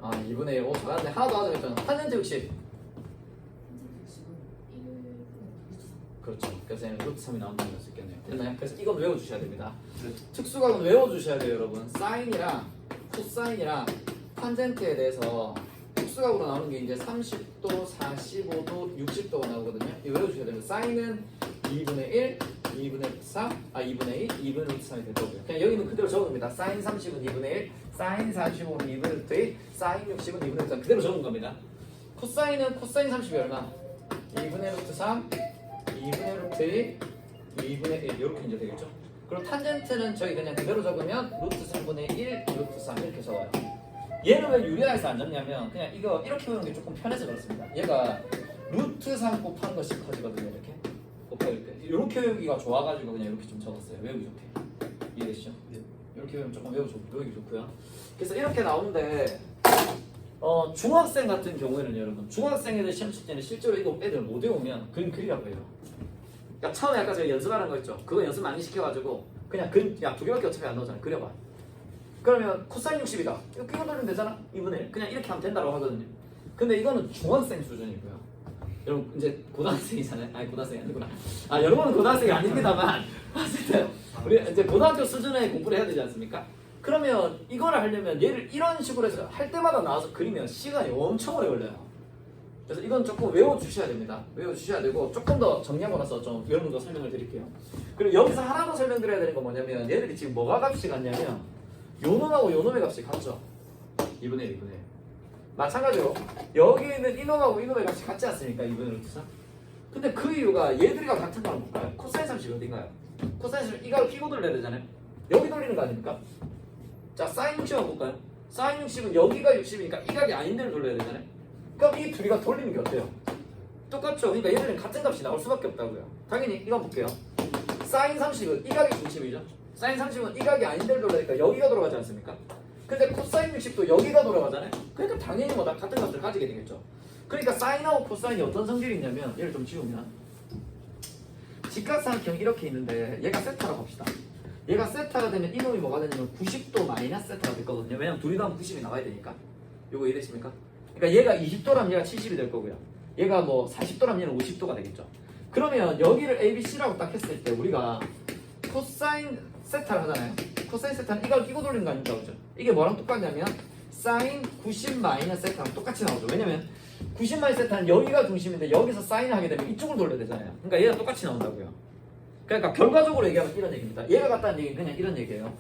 코사인 60 2분의 1 2분의 1. 오, 잘하는데. 하나 더 하자 했잖아. 탄젠트 60. 탄젠트 60은 1분의 루트 3 그렇죠. 그래서 얘는 루트 3이 나온다는 걸 수 있겠네요. 됐나요? 그래서 이건 외워주셔야 됩니다. 특수각은 외워주셔야 돼요, 여러분. 사인이랑 코사인이랑 탄젠트에 대해서 특수각으로 나오는 게 이제 30도, 45도, 60도가 나오거든요. 이거 외워주셔야 됩니다. 사인은 2분의 1, 2분의 루트 3, 2분의 2, 2분의 루트 3이 될 거고요. 그냥 여기는 그대로 적어둡니다. 사인 30은 2분의 1, 사인 45는 2분의 루트 2, 사인 60은 2분의 루트 3 그대로 적은 겁니다. 코사인은 코사인 30이 얼마? 2분의 루트 3, 2분의 루트 2, 2분의 1 이렇게 이제 되겠죠? 그리고 탄젠트는 저희 그냥 그대로 적으면 루트 3분의 1, 루트 3 이렇게 적어요. 얘는 왜 유리화해서 안 적냐면 그냥 이거 이렇게 보는 게 조금 편해서 그렇습니다. 얘가 루트 3 곱한 것이 커지거든요. 이렇게 곱하기 이렇게 외우기가 좋아가지고 그냥 이렇게 좀 적었어요. 외우기 좋게. 이해되시죠? 네. 이렇게 외우면 조금 외우기 좋고요. 그래서 이렇게 나오는데 중학생 같은 경우에는 여러분 중학생 애들 시험 칠 때는 실제로 이거 애들 못 외우면 그림 그리라고 해요. 그러니까 처음에 아까 제가 연습하는 거 있죠. 그거 연습 많이 시켜가지고 그냥 그림 야 2개밖에 어차피 안 나오잖아. 그려봐. 그러면 코사인 60이다. 이거 끼고 돌리면 되잖아. 2분의 1. 그냥 이렇게 하면 된다고 하거든요. 근데 이거는 중학생 수준이고요. 여러분 이제 고등학생이잖아요. 아니 고등학생이 아니구나. 여러분은 고등학생이 아닙니다만 봤을 때 우리 이제 고등학교 수준의 공부를 해야 되지 않습니까? 그러면 이거를 하려면 얘를 이런 식으로 해서 할 때마다 나와서 그리면 시간이 엄청 오래 걸려요. 그래서 이건 조금 외워주셔야 됩니다. 외워주셔야 되고 조금 더 정리하고 나서 좀 여러분도 설명을 드릴게요. 그리고 여기서 하나 더 설명드려야 되는 건 뭐냐면 얘들이 지금 뭐가 값이 같냐면 요놈하고 요놈의 값이 같죠. 2분의 1, 2분의 1. 마찬가지로 여기 있는 이놈하고 이놈의 값이 같지 않습니까? 2분의 루트 3. 근데 그 이유가 얘들이가 같은 거는 볼까요? 코사인 30이 어딘가요? 코사인 30 이걸 끼고 돌려야 되잖아요. 여기 돌리는 거 아닙니까? 자, 사인 60 한번 볼까요? 사인 60은 여기가 60이니까 이 각이 아닌 데를 돌려야 되잖아요. 그럼 이 둘이가 돌리는 게 어때요? 똑같죠? 그러니까 얘들은 같은 값이 나올 수밖에 없다고요. 당연히 이거 볼게요. 사인 30은 이 각이 중심이죠. 사인 30은 이 각이 아닌 데를 돌리니까 여기가 돌아가지 않습니까? 근데 코사인 60도 여기가 돌아가잖아요. 그러니까 당연히 뭐 다 같은 값을 가지게 되겠죠. 그러니까 사인하고 코사인이 어떤 성질이 있냐면 얘를 좀 지우면 직각삼각형이 이렇게 있는데 얘가 세타라고 합시다. 얘가 세타가 되면 이놈이 뭐가 되냐면 90도 마이너스 세타가 될 거거든요. 왜냐면 둘이 다 90이 나와야 되니까. 요거 이해되십니까? 그러니까 얘가 20도라면 얘가 70이 될 거고요. 얘가 뭐 40도라면 얘는 50도가 되겠죠. 그러면 여기를 ABC라고 딱 했을 때 우리가 코사인 세타를 하잖아요. 코사인 세타는 이걸 끼고 돌리는 거 아닙니까? 그죠? 이게 뭐랑 똑같냐면 사인 90 마이너스 세타랑 똑같이 나오죠. 왜냐면 90 마이너스 세타는 여기가 중심인데 여기서 사인을 하게 되면 이쪽을 돌려야 되잖아요. 그러니까 얘가 똑같이 나온다고요. 그러니까 결과적으로 얘기하면 이런 얘기입니다. 얘가 같다는 얘기는 그냥 이런 얘기예요.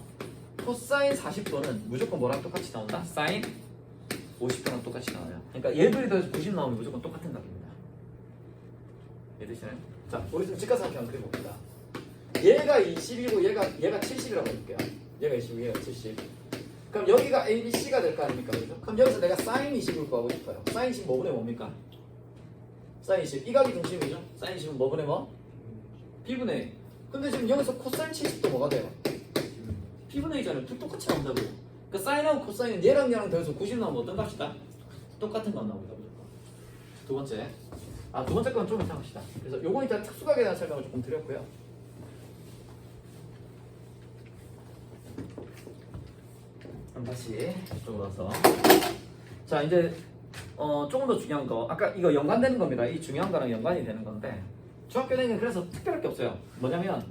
코사인 40도는 무조건 뭐랑 똑같이 나온다? 사인 50도랑 똑같이 나와요. 그러니까 얘들이 더해서 90 나오면 무조건 똑같은 값입니다. 이해되시나요? 자, 우리 좀 직각삼각형 한번 그려봅시다. 얘가 20이고 얘가 70이라고 해볼게요. 얘가 20이고 얘가 70. 그럼 여기가 ABC가 될 거 아닙니까? 그죠? 그럼 여기서 내가 사인 20을 구하고 싶어요. 사인 20 뭐분의 뭡니까? 사인 20. 이 각이 중심이죠? 사인 20은 뭐분의 뭐? B분의 A. 근데 지금 여기서 코사인 70도 뭐가 돼요? B분의 A잖아요. 둘 똑같이 나온다고요. 그러니까 사인하고 코사인은 얘랑 더해서 90 나오면 어떤 값이다? 똑같은 값 나옵니다. 무조건. 두 번째. 두 번째 건 좀 이따 합시다. 그래서 요거 일단 특수각에 대한 설명을 조금 드렸고요. 그럼 다시 이쪽으로 와서. 자, 이제 조금 더 중요한 거. 아까 이거 연관되는 겁니다. 이 중요한 거랑 연관이 되는 건데 중학교 내는 그래서 특별할 게 없어요. 뭐냐면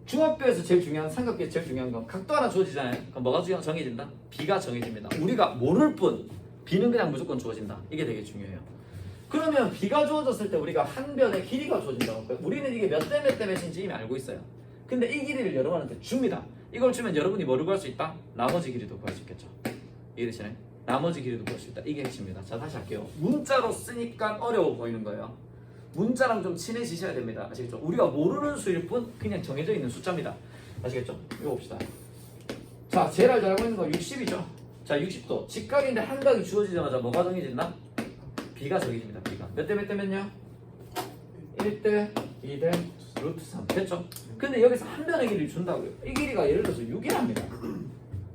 중학교에서 제일 중요한 삼각형의 제일 중요한 건 각도 하나 주어지잖아요. 그럼 뭐가 정해진다? B가 정해집니다. 우리가 모를 뿐 B는 그냥 무조건 주어진다. 이게 되게 중요해요. 그러면 B가 주어졌을 때 우리가 한 변의 길이가 주어진다고 할까요? 우리는 이게 몇 대 몇 대 몇인지 이미 알고 있어요. 근데 이 길이를 여러분한테 줍니다. 이걸 주면 여러분이 뭐를 구할 수 있다? 나머지 길이도 구할 수 있겠죠. 이해되시나요? 나머지 길이도 구할 수 있다. 이게 핵심입니다. 자, 다시 할게요. 문자로 쓰니까 어려워 보이는 거예요. 문자랑 좀 친해지셔야 됩니다. 아시겠죠? 우리가 모르는 수일 뿐 그냥 정해져 있는 숫자입니다. 아시겠죠? 이거 봅시다. 자, 제일 잘 알고 있는 거 60이죠. 자, 60도. 직각인데 한 각이 주어지자마자 뭐가 정해진다? B가 정해집니다. B가. 몇 대 몇 대 몇요? 1대 2대 루트 3. 됐죠? 근데 여기서 한 변의 길이를 준다고요. 이 길이가 예를 들어서 6이랍니다.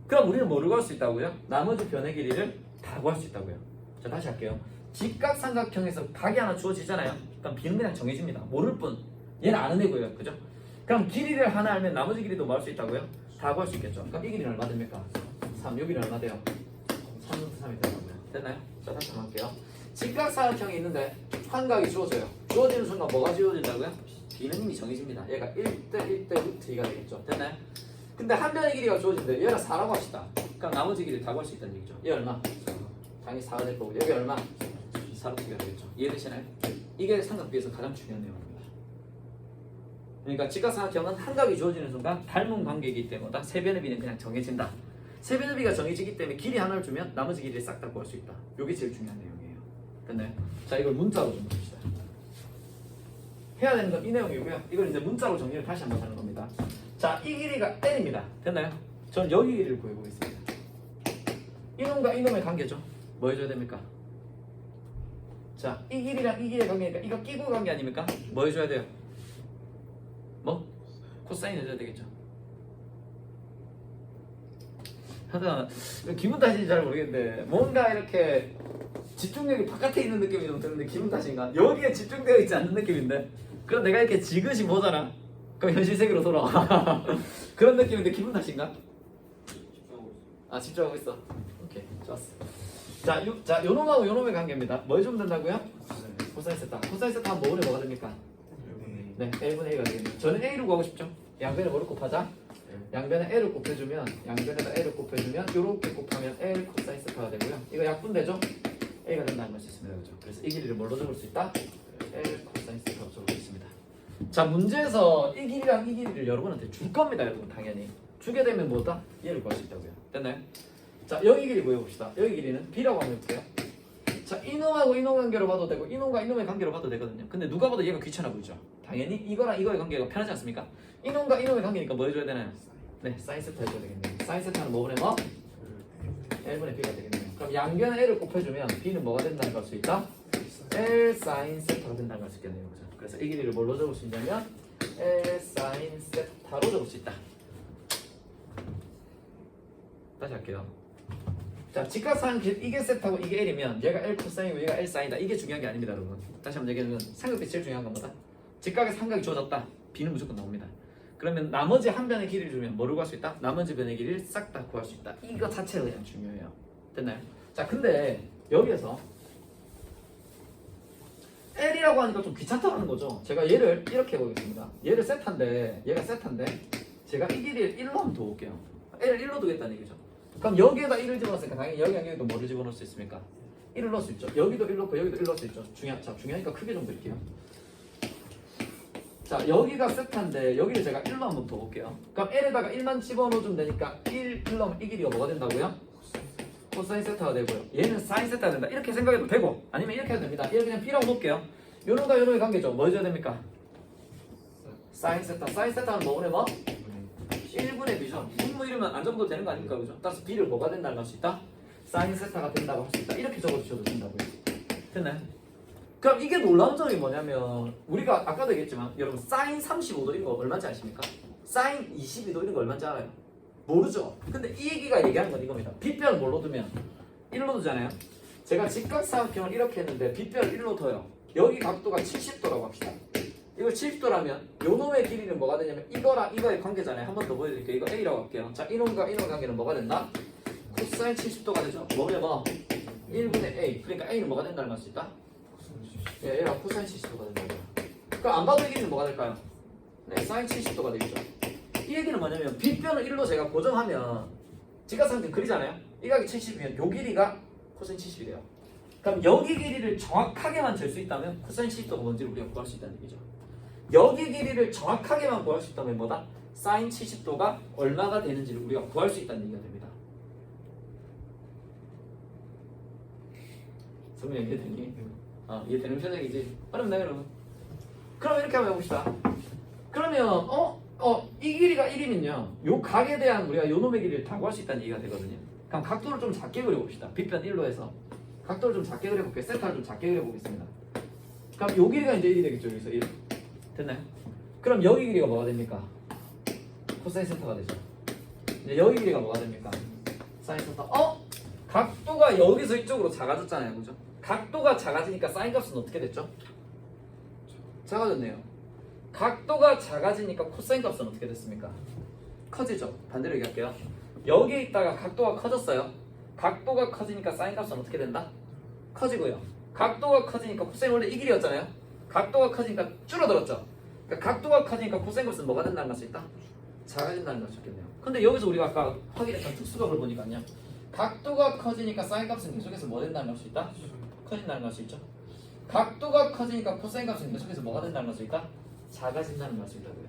그럼 우리는 뭐를 구할 수 있다고요? 나머지 변의 길이를 다 구할 수 있다고요. 자, 다시 할게요. 직각삼각형에서 각이 하나 주어지잖아요. 그럼 B는 그냥 정해집니다. 모를 뿐. 얘는 아는 애고요. 그죠? 그럼 길이를 하나 알면 나머지 길이도 뭐 할 수 있다고요? 다 구할 수 있겠죠. 그럼 이 길이는 얼마 됩니까? 3. 여기는 얼마 돼요? 3루트 3이 되고요. 됐나요? 자, 다시 한번 할게요. 직각삼각형이 있는데 한 각이 주어져요. 주어지는 순간 뭐가 주어진다고요? B는 이미 정해집니다. 얘가 1대 1대 루트 2가 되겠죠. 됐나요? 근데 한 변의 길이가 주어진대. 얘가 4라고 합시다. 그럼 나머지 길이 다 구할 수 있다는 얘기죠. 얘 얼마? 당연히 4가 될 거고 여기 얼마? 4루트가 되겠죠. 이해되시나요? 이게 삼각비에서 가장 중요한 내용입니다. 그러니까 직각삼각형은 한 각이 주어지는 순간 닮은 관계이기 때문에 세변의 비는 그냥 정해진다. 세변의 비가 정해지기 때문에 길이 하나를 주면 나머지 길이를 싹 다 구할 수 있다. 이게 제일 중요한 내용이에요. 됐나요? 자, 이걸 문자로 좀 봅시다. 해야 되는 건 이 내용이고요. 이걸 이제 문자로 정리를 다시 한번 하는 겁니다. 자, 이 길이가 n입니다. 됐나요? 전 여기 길이를 구해보겠습니다. 이놈과 이놈의 관계죠. 뭐 해줘야 됩니까? 자, 이 길이랑 이 길이의 관계니까 이거 끼고 관계 아닙니까? 뭐 해줘야 돼요? 뭐? 코사인 해줘야 되겠죠. 하여튼 기분 탓인지 잘 모르겠는데 뭔가 이렇게 집중력이 바깥에 있는 느낌이 좀 드는데 기분 탓인가? 여기에 집중되어 있지 않는 느낌인데 그럼 내가 이렇게 지그시 보잖아. 그럼 현실 세계로 돌아와. 그런 느낌인데 기분 탓인가? 집중하고 있어. 오케이, 좋았어. 자, 요놈하고 요놈의 관계입니다. 뭐 해주면 된다고요? 코사인 세타. 코사인 세타 하면 뭐분의 뭐가 됩니까? 네, A분의 A가 되겠네요. 저는 A를 구하고 싶죠? 양변에 뭐를 곱하자? 양변에 L을 곱해주면 양변에다 L을 곱해주면 요렇게 곱하면 L 코사인 세타가 되고요. 이거 약분되죠? A가 된다는 걸 수 있습니다. 그죠? 그래서 이 길이를 뭘로 적을 수 있다? L 코사인 세타로 적을 수 있습니다. 자, 문제에서 이 길이랑 이 길이를 여러분한테 줄 겁니다. 여러분 당연히. 주게 되면 뭐다? 얘를 구할 수 있다고요. 됐나요? 자, 여기 길이 구해봅시다. 여기 길이는 B라고 한번 해볼게요. 자, 이놈하고 이놈 관계로 봐도 되고 이놈과 이놈의 관계로 봐도 되거든요. 근데 누가 봐도 얘가 귀찮아 보이죠? 당연히 이거랑 이거의 관계가 편하지 않습니까? 이놈과 이놈의 관계니까 뭐 해줘야 되나요? 네, 사인 세타 해줘야 되겠네요. 사인 세타는 뭐분의 뭐? L분의 B가 되겠네요. 그럼 양변에 L을 곱해주면 B는 뭐가 된다는 걸 수 있다? L 사인 세타가 된다는 걸 수 있겠네요. 그죠? 그래서 이 길이를 뭘로 적을 수 있냐면 L 사인 세타로 적을 수 있다. 다시 할게요. 자, 직각삼각형 이게 세타고 이게 L이면 얘가 L 코사인이고 얘가 L 사인이다. 이게 중요한 게 아닙니다, 여러분. 다시 한번 얘기하면 삼각비 제일 중요한 겁니다. 직각에 삼각이 주어졌다. B는 무조건 나옵니다. 그러면 나머지 한 변의 길이를 주면 뭐를 구할 수 있다? 나머지 변의 길이를 싹 다 구할 수 있다. 이거 자체가 그냥 중요해요. 됐나요? 자, 근데 여기에서 L이라고 하니까 좀 귀찮다는 거죠. 제가 얘를 이렇게 해보겠습니다. 얘를 세타인데 얘가 세타인데 제가 이 길이를 1로 한번 둬볼게요. L을 1로 두겠다는 얘기죠. 그럼 여기에다 1을 집어넣었으니까 당연히 여기도 뭐를 집어넣을 수 있습니까? 1을 넣을 수 있죠. 여기도 1 넣고 여기도 1 넣을 수 있죠. 중요하니까 크게 좀 드릴게요. 자, 여기가 세타인데 여기를 제가 1로 한번 둬볼게요. 그럼 L에다가 1만 집어넣어주면 되니까 1 넣으면 이 길이가 뭐가 된다고요? 코사인 세타가 되고요. 얘는 사인 세타가 된다. 이렇게 생각해도 되고 아니면 이렇게 해도 됩니다. 얘를 그냥 B라고 놓을게요. 요놈과 요놈의 관계죠. 뭐 해줘야 됩니까? 사인 세타. 사인 세타는 뭐네 뭐? 1분의 B죠. 뭐 이러면 안 적어도 되는 거 아닙니까? 그죠? 따라서 B를 뭐가 된다고 할 수 있다? 사인 세타가 된다고 할 수 있다. 이렇게 적어주셔도 된다고요. 됐나요? 그럼 이게 놀라운 점이 뭐냐면 우리가 아까도 얘기했지만 여러분 사인 35도 이런 거 얼마인지 아십니까? 사인 22도 이런 거 얼마인지 알아요? 모르죠? 근데 이 얘기가 얘기하는 건 이겁니다. 빗변을 뭘로 두면? 1로 두잖아요. 제가 직각삼각형을 이렇게 했는데 빗변을 1로 둬요. 여기 각도가 70도라고 합시다. 이거 70도라면 요놈의 길이는 뭐가 되냐면 이거랑 이거의 관계잖아요. 한 번 더 보여드릴게요. 이거 A라고 할게요. 자, 이놈과 이놈의 관계는 뭐가 된다? 코사인 70도가 되죠. 뭐냐 뭐 1분의 A. 그러니까 A는 뭐가 된다는 걸 수 있다? 예, 얘가 코사인 70도가 된다고요. 그럼 안 봐도 이 길이는 뭐가 될까요? 네, 사인 70도가 되겠죠. 이 얘기는 뭐냐면 빗변을 1로 제가 고정하면 직각삼각형 그리잖아요. 이 각이 70이면 요 길이가 코사인 70이 돼요. 그럼 여기 길이를 정확하게만 잴 수 있다면 코사인 70도가 뭔지를 우리가 구할 수 있다는 얘기죠. 여기 길이를 정확하게만 구할 수 있다면 뭐다? 사인 70도가 얼마가 되는지를 우리가 구할 수 있다는 얘기가 됩니다. 성민이 이해되니? 이해되는 표정이지? 어렵네 여러분. 그럼 이렇게 한번 해봅시다. 그러면 이 길이가 1이면요 요 각에 대한 우리가 요 놈의 길이를 다 구할 수 있다는 얘기가 되거든요. 그럼 각도를 좀 작게 그려봅시다. 빗변 1로 해서 각도를 좀 작게 그려볼게요. 세타를 좀 작게 그려보겠습니다. 그럼 요 길이가 이제 1이 되겠죠. 여기서 1 됐나요? 그럼 여기 길이가 뭐가 됩니까? 코사인 세타가 되죠. 이제 여기 길이가 뭐가 됩니까? 사인 세타. 각도가 여기서 이쪽으로 작아졌잖아요. 그죠? 각도가 작아지니까 사인 값은 어떻게 됐죠? 작아졌네요. 각도가 작아지니까 코사인 값은 어떻게 됐습니까? 커지죠. 반대로 얘기할게요. 여기에 있다가 각도가 커졌어요. 각도가 커지니까 사인 값은 어떻게 된다? 커지고요. 각도가 커지니까 코사인 원래 이 길이었잖아요. 각도가 커지니까 줄어들었죠. 그러니까 각도가 커지니까 코사인 값은 뭐가 된다는 걸 수 있다? 작아진다는 걸 수 있겠네요. 근데 여기서 우리가 아까 확인했던 특수각을 보니까요. 각도가 커지니까 사인 값은 계속해서 뭐 된다는 걸 수 있다? 커진다는 걸 수 있죠. 각도가 커지니까 코사인 값은 계속해서 뭐가 된다는 걸 수 있다? 작아진다는 걸 수 있다고요.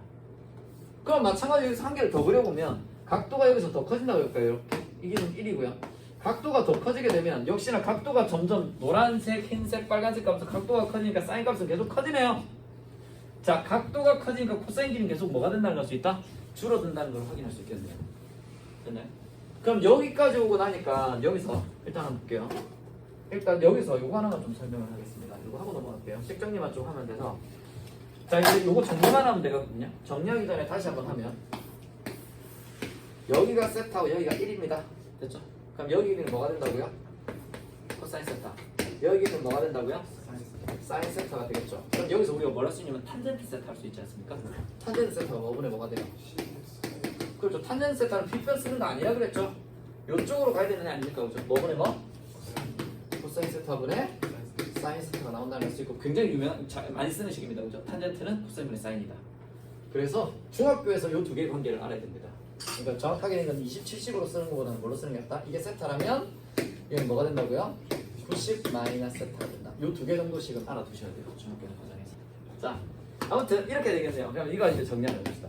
그럼 마찬가지로 여기서 한 개를 더 그려보면 각도가 여기서 더 커진다고 할까요? 이게 1이고요. 각도가 더 커지게 되면 역시나 각도가 점점 노란색, 흰색, 빨간색 값에서 각도가 커지니까 사인 값은 계속 커지네요. 자, 각도가 커지니까 코사인 길이는 계속 뭐가 된다는 걸 수 있다? 줄어든다는 걸 확인할 수 있겠네요. 됐나요? 그럼 여기까지 오고 나니까 여기서 일단 한번 볼게요. 일단 여기서 요거 하나만 좀 설명을 하겠습니다. 이거 하고 넘어갈게요. 색 정리만 좀 하면 돼서 자, 이제 요거 정리만 하면 되거든요. 정리하기 전에 다시 한번 하면 여기가 세타고 여기가 1입니다. 됐죠? 그럼 여기는 뭐가 된다고요? 코사인 세타. 여기는 뭐가 된다고요? 사인 세타가 되겠죠. 그럼 여기서 우리가 뭘 할 수 있냐면 탄젠트 세타 할 수 있지 않습니까? 탄젠트 세타가 5분의 뭐가 돼요? 그렇죠. 탄젠트 세타는 빗변 쓰는 거 아니라 그랬죠? 요쪽으로 가야 되는 애 아닙니까? 그죠? 뭐분의 뭐? 코사인 세타분의 사인 세타가 나온다는 걸 수 있고 굉장히 많이 쓰는 식입니다. 그죠? 탄젠트는 코사인분의 사인이다. 그래서 중학교에서 요 두 개의 관계를 알아야 됩니다. 그러니까 정확하게 는 20, 70으로 쓰는 것보다는 뭘로 쓰는 게 낫다? 이게 세타라면 이건 뭐가 된다고요? 90 마이너스 세타가 된다. 요 두 개 정도씩은 알아두셔야 돼요. 중학교 과정에서. 자, 아무튼 이렇게 되겠네요. 그럼 이거 이제 정리하는 봅시다.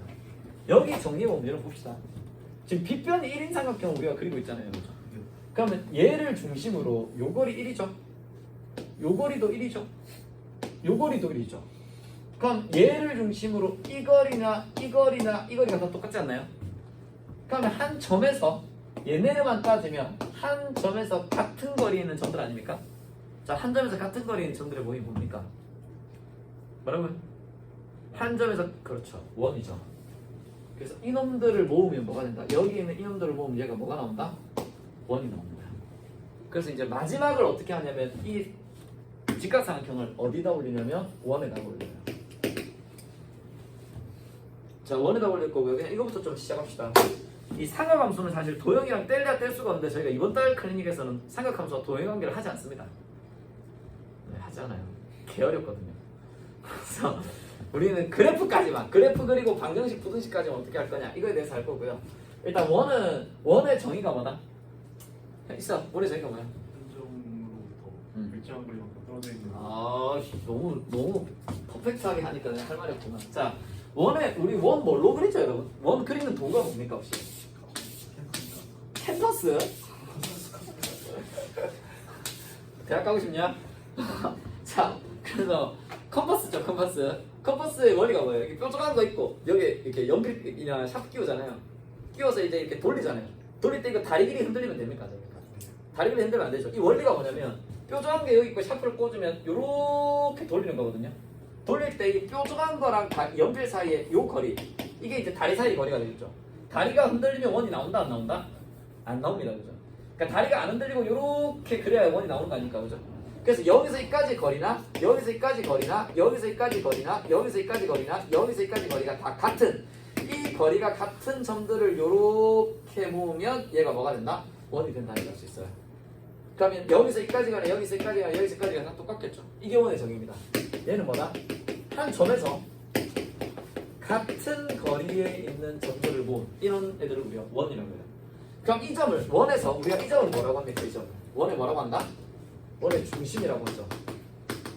여기 정리해보면 여러분 봅시다. 지금 빗변이 1인 삼각형 우리가 그리고 있잖아요. 그죠? 그러면 얘를 중심으로 요 거리 1이죠. 요 거리도 1이죠. 요 거리도 1이죠. 그럼 얘를 중심으로 이 거리나 이 거리나 이 거리가 다 똑같지 않나요? 그러면 한 점에서 얘네만 따지면 한 점에서 같은 거리에 있는 점들 아닙니까? 자, 한 점에서 같은 거리에 있는 점들의 모임이 뭡니까? 뭐라고요? 한 점에서 그렇죠. 원이죠. 그래서 이놈들을 모으면 뭐가 된다? 여기 있는 이놈들을 모으면 얘가 뭐가 나온다? 원이 나옵니다. 그래서 이제 마지막을 어떻게 하냐면 이 직각삼각형을 어디다 올리냐면 원에다 올려요. 자, 원에다 올릴 거고요. 그냥 이거부터 좀 시작합시다. 이 삼각함수는 사실 도형이랑 뗄래야 뗄 수가 없는데 저희가 이번 달 클리닉에서는 삼각함수와 도형 관계를 하지 않습니다. 네, 하지 않아요. 개 어렵거든요. 그래서 우리는 그래프까지만, 그래프 그리고 방정식, 부등식까지는 어떻게 할 거냐 이거에 대해서 할 거고요. 일단 원의 정의가 뭐다? 있어. 원의 정의가 뭐야? 한정으로부터 일정한 거리만큼 떨어져 있는 아, 너무 퍼펙트하게 하니까 내가 할 말이 없구나. 자, 우리 원 뭘로 그리죠, 여러분? 원 그리는 도구가 뭡니까 혹시? 캔버스? 대학 가고 싶냐? 자, 그래서 컴퍼스죠, 컴퍼스. 컴퍼스의 원리가 뭐예요? 이렇게 뾰족한 거 있고 여기 이렇게 연필이나 샵 끼우잖아요. 끼워서 이제 이렇게 돌리잖아요. 돌릴 때 이거 다리 길이 흔들리면 됩니까? 안 됩니까? 다리 길이 흔들면 안 되죠. 이 원리가 뭐냐면 뾰족한 게 여기 있고 샤프를 꽂으면 이렇게 돌리는 거거든요. 돌릴 때 이 뾰족한 거랑 연필 사이의 요 거리, 이게 이제 다리 사이 거리가 되겠죠. 다리가 흔들리면 원이 나온다 안 나온다? 안 나옵니다, 그죠? 그러니까 다리가 안 흔들리고 이렇게 그래야 원이 나오는 거 아닙니까, 그죠? 그래서 여기서 여기까지 거리나 여기서 여기까지 거리나 여기서 여기까지 거리나 여기서 여기까지 거리나 여기서 여기까지 거리가 다 같은, 이 거리가 같은 점들을 이렇게 모으면 얘가 뭐가 된다? 원이 된다는 걸 알 수 있어요. 그러면 여기서 여기까지 가나 여기서 여기까지 가나 여기서 여기까지 가나 똑같겠죠. 이게 원의 정의입니다. 얘는 뭐다? 한 점에서 같은 거리에 있는 점들을 모은 이런 애들을 우리가 원이라고 해요. 그럼 이 점을 원에서 우리가 이 점을 뭐라고 합니까? 이 점을 원에 뭐라고 한다? 원의 중심이라고 하죠.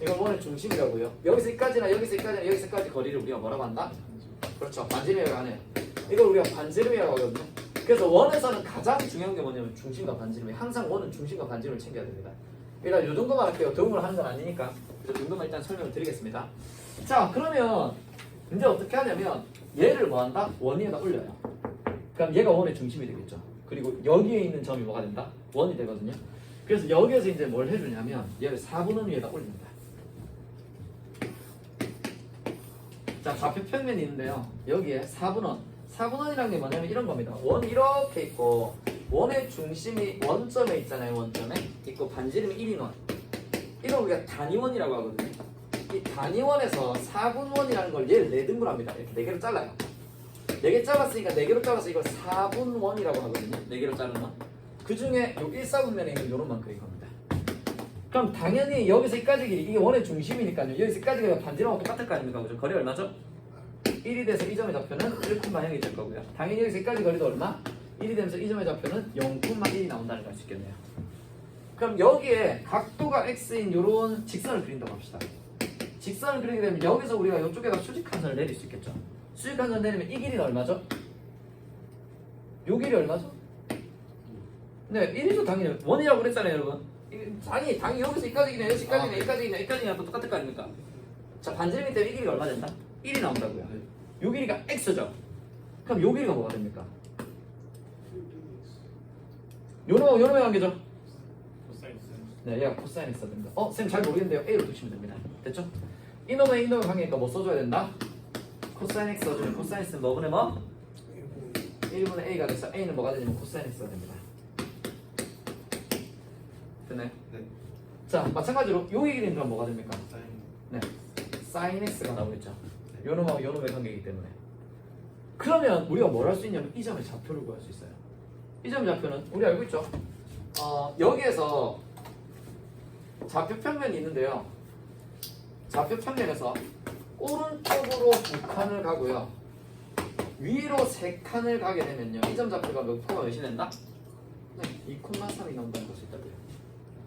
이걸 원의 중심이라고요. 여기서 여기까지나 여기서 여기까지나 여기서 여기까지 거리를 우리가 뭐라고 한다? 그렇죠. 반지름이라고 하네요. 이걸 우리가 반지름이라고 하거든요. 그래서 원에서는 가장 중요한 게 뭐냐면 중심과 반지름이, 항상 원은 중심과 반지름을 챙겨야 됩니다. 일단 이 정도만 할게요. 도움을 하는 건 아니니까 이 정도만 일단 설명을 드리겠습니다. 자, 그러면 이제 어떻게 하냐면 얘를 뭐 한다? 원 위에다 올려요. 그럼 얘가 원의 중심이 되겠죠. 그리고 여기에 있는 점이 뭐가 된다? 원이 되거든요. 그래서 여기에서 이제 뭘 해주냐면 얘를 4분원 위에다 올립니다. 자, 좌표 평면이 있는데요. 여기에 4분원. 4분원이라는 게 뭐냐면 이런 겁니다. 원이 이렇게 있고 원의 중심이 원점에 있잖아요. 원점에 있고 반지름이 1인 원. 이걸 우리가 단위원이라고 하거든요. 이 단위원에서 4분원이라는 걸 얘를 4등분 합니다. 이렇게 4개로 잘라요. 4개 잘랐으니까 4개로 잘라서 이걸 4분원이라고 하거든요. 4개로 자른 원. 그 중에 요 1사분면에 있는 요런 만큼인 겁니다. 그럼 당연히 여기서 여기까지 길이, 이게 원의 중심이니까요. 여기서 여기까지 길이가 반지름하고 똑같을 거 아닙니까? 그죠? 거리 얼마죠? 1이 돼서 이 점의 좌표는 1,0이 될 거고요. 당연히 여기서 여기까지 거리도 얼마? 1이 되면서 이 점의 좌표는 0,1이 나온다는 걸 알 수 있겠네요. 그럼 여기에 각도가 x인 요런 직선을 그린다고 합시다. 직선을 그리게 되면 여기서 우리가 이쪽에다 수직한선을 내릴 수 있겠죠. 수직한선을 내리면 이 길이는 얼마죠? 요 길이 얼마죠? 네, 1이죠. 당연히 원이라고 그랬잖아요, 여러분. 당연히 여기서 여기까지 기냐 여기까지 기냐 여기까지 기냐 여기까지 기냐 또 똑같을 거 아닙니까? 자, 반지름이 때문에 이 길이가 얼마 된다? 1이 나온다고요. 요 길이가 x죠. 그럼 요 길이가 뭐가 됩니까? 요놈의 관계죠? 코사인스. 네, 얘가 코사인 x가 됩니다. 쌤 잘 모르겠는데요. A로 두시면 됩니다. 됐죠? 이놈의 관계니까 뭐 써줘야 된다? 코사인 x 써주면 코사인 x는 뭐분의 뭐? 1분의 a가 돼서 a는 뭐가 되냐면 코사인 x가 됩니다. 됐네? 네. 자, 마찬가지로 요 길이는 그럼 뭐가 됩니까? 사인. 네, sin x가 나오겠죠. 요놈하고 요놈의 관계이기 때문에. 그러면 우리가 뭘 할 수 있냐면 이 점의 좌표를 구할 수 있어요. 이 점의 좌표는 우리 알고 있죠? 여기에서 좌표 평면이 있는데요. 좌표 평면에서 오른쪽으로 2칸을 가고요. 위로 3칸을 가게 되면요. 이 점 좌표가 몇 코마 몇이 된다? 네, 2,3이 나온다는 것이 있다고요.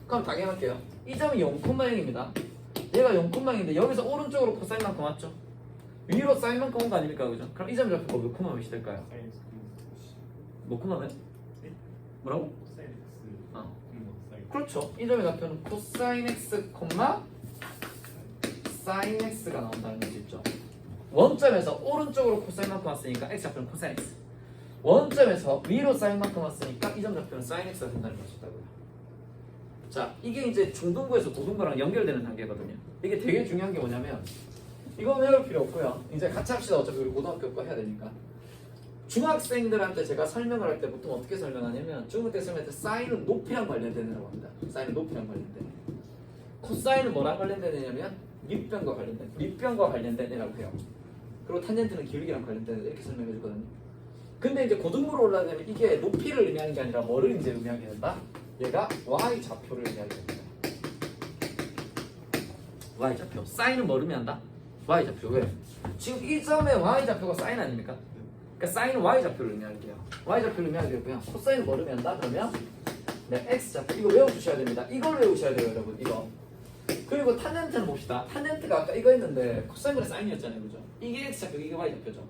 그럼 당연할게요. 이 점이 0,0입니다. 얘가 0,0인데 여기서 오른쪽으로 코사인만큼 왔죠? 위로 사인만큼 온 거 아닙니까? 그죠? 그럼 이 점 좌표가 몇 코마 몇이 될까요? 사인스. 몇 코마 몇? 뭐라고? 사인스. 사인. 그렇죠. 이 점의 좌표는 코사인 x, 사인 x가 나온다는 것이 있죠. 원점에서 오른쪽으로 코사인만큼 왔으니까 x 좌표는 코사인 x. 원점에서 위로 사인만큼 왔으니까 이 점 좌표는 사인 x가 된다는 것이 있다고요. 자, 이게 이제 중등부에서 고등부랑 연결되는 단계거든요. 이게 되게 중요한 게 뭐냐면 이거 외울 필요 없고요. 이제 같이 합시다. 어차피 우리 고등학교 거 해야 되니까. 중학생들한테 제가 설명을 할 때 보통 어떻게 설명하냐면 중학교 때 설명할 때 사인은 높이랑 관련되느라고 합니다. 사인은 높이랑 관련된. 코사인은 뭐랑 관련된 애냐면 밑변과 관련된 애라고 해요. 그리고 탄젠트는 기울기랑 관련된 애 이렇게 설명해 주거든요. 근데 이제 고등부로 올라가면 이게 높이를 의미하는 게 아니라 뭐를 이제 의미하게 된다? 얘가 y 좌표를 의미하게 됩니다. y좌표. 사인은 뭐 의미한다? y좌표. 왜? 지금 이 점의 y좌표가 사인 아닙니까? 그러니까 사인은 y좌표를 의미할게요. y좌표를 의미하겠고요. 코사인은 뭐 의미한다? 그러면 네, x좌표. 이거 외워주셔야 됩니다. 이걸 외우셔야 돼요, 여러분. 이거. 그리고 탄젠트는 봅시다. 탄젠트가 아까 이거 했는데 코사인분의 사인이었잖아요, 그죠? 이게 x좌표, 이게 y좌표죠.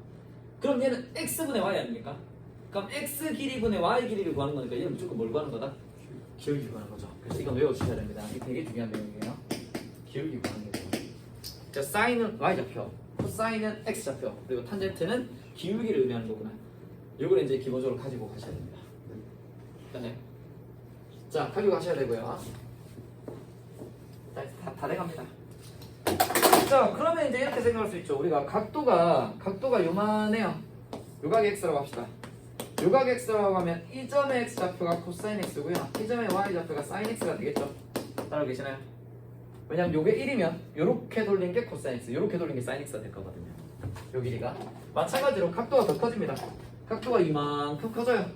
그럼 얘는 x분의 y 아닙니까? 그럼 x 길이분의 y 길이를 구하는 거니까 얘는 무조건 뭘 구하는 거다? 기울기 구하는 거죠. 그래서 이건 외워주셔야 됩니다. 이게 되게 중요한 내용이에요. 기울기 구하는 거죠. 자, 사인은 y좌표, 코사인은 x좌표, 그리고 탄젠트는 기울기를 의미하는 거구나. 요걸 이제 기본적으로 가지고 가셔야 됩니다. 네. 자, 가지고 가셔야 되고요. 다 돼갑니다. 자, 그러면 이제 이렇게 생각할 수 있죠. 우리가 각도가 요만해요. 요각이 x라고 합시다. 요각이 x라고 하면 이 점의 x좌표가 코사인 x고요. 이 점의 y좌표가 사인 x가 되겠죠. 따라오고 계시나요? 왜냐면 요게 1이면 요렇게 돌린 게 코사인 x, 요렇게 돌린 게 사인 x가 될 거거든요. 요 길이가. 마찬가지로 각도가 더 커집니다. 각도가 이만큼 커져요.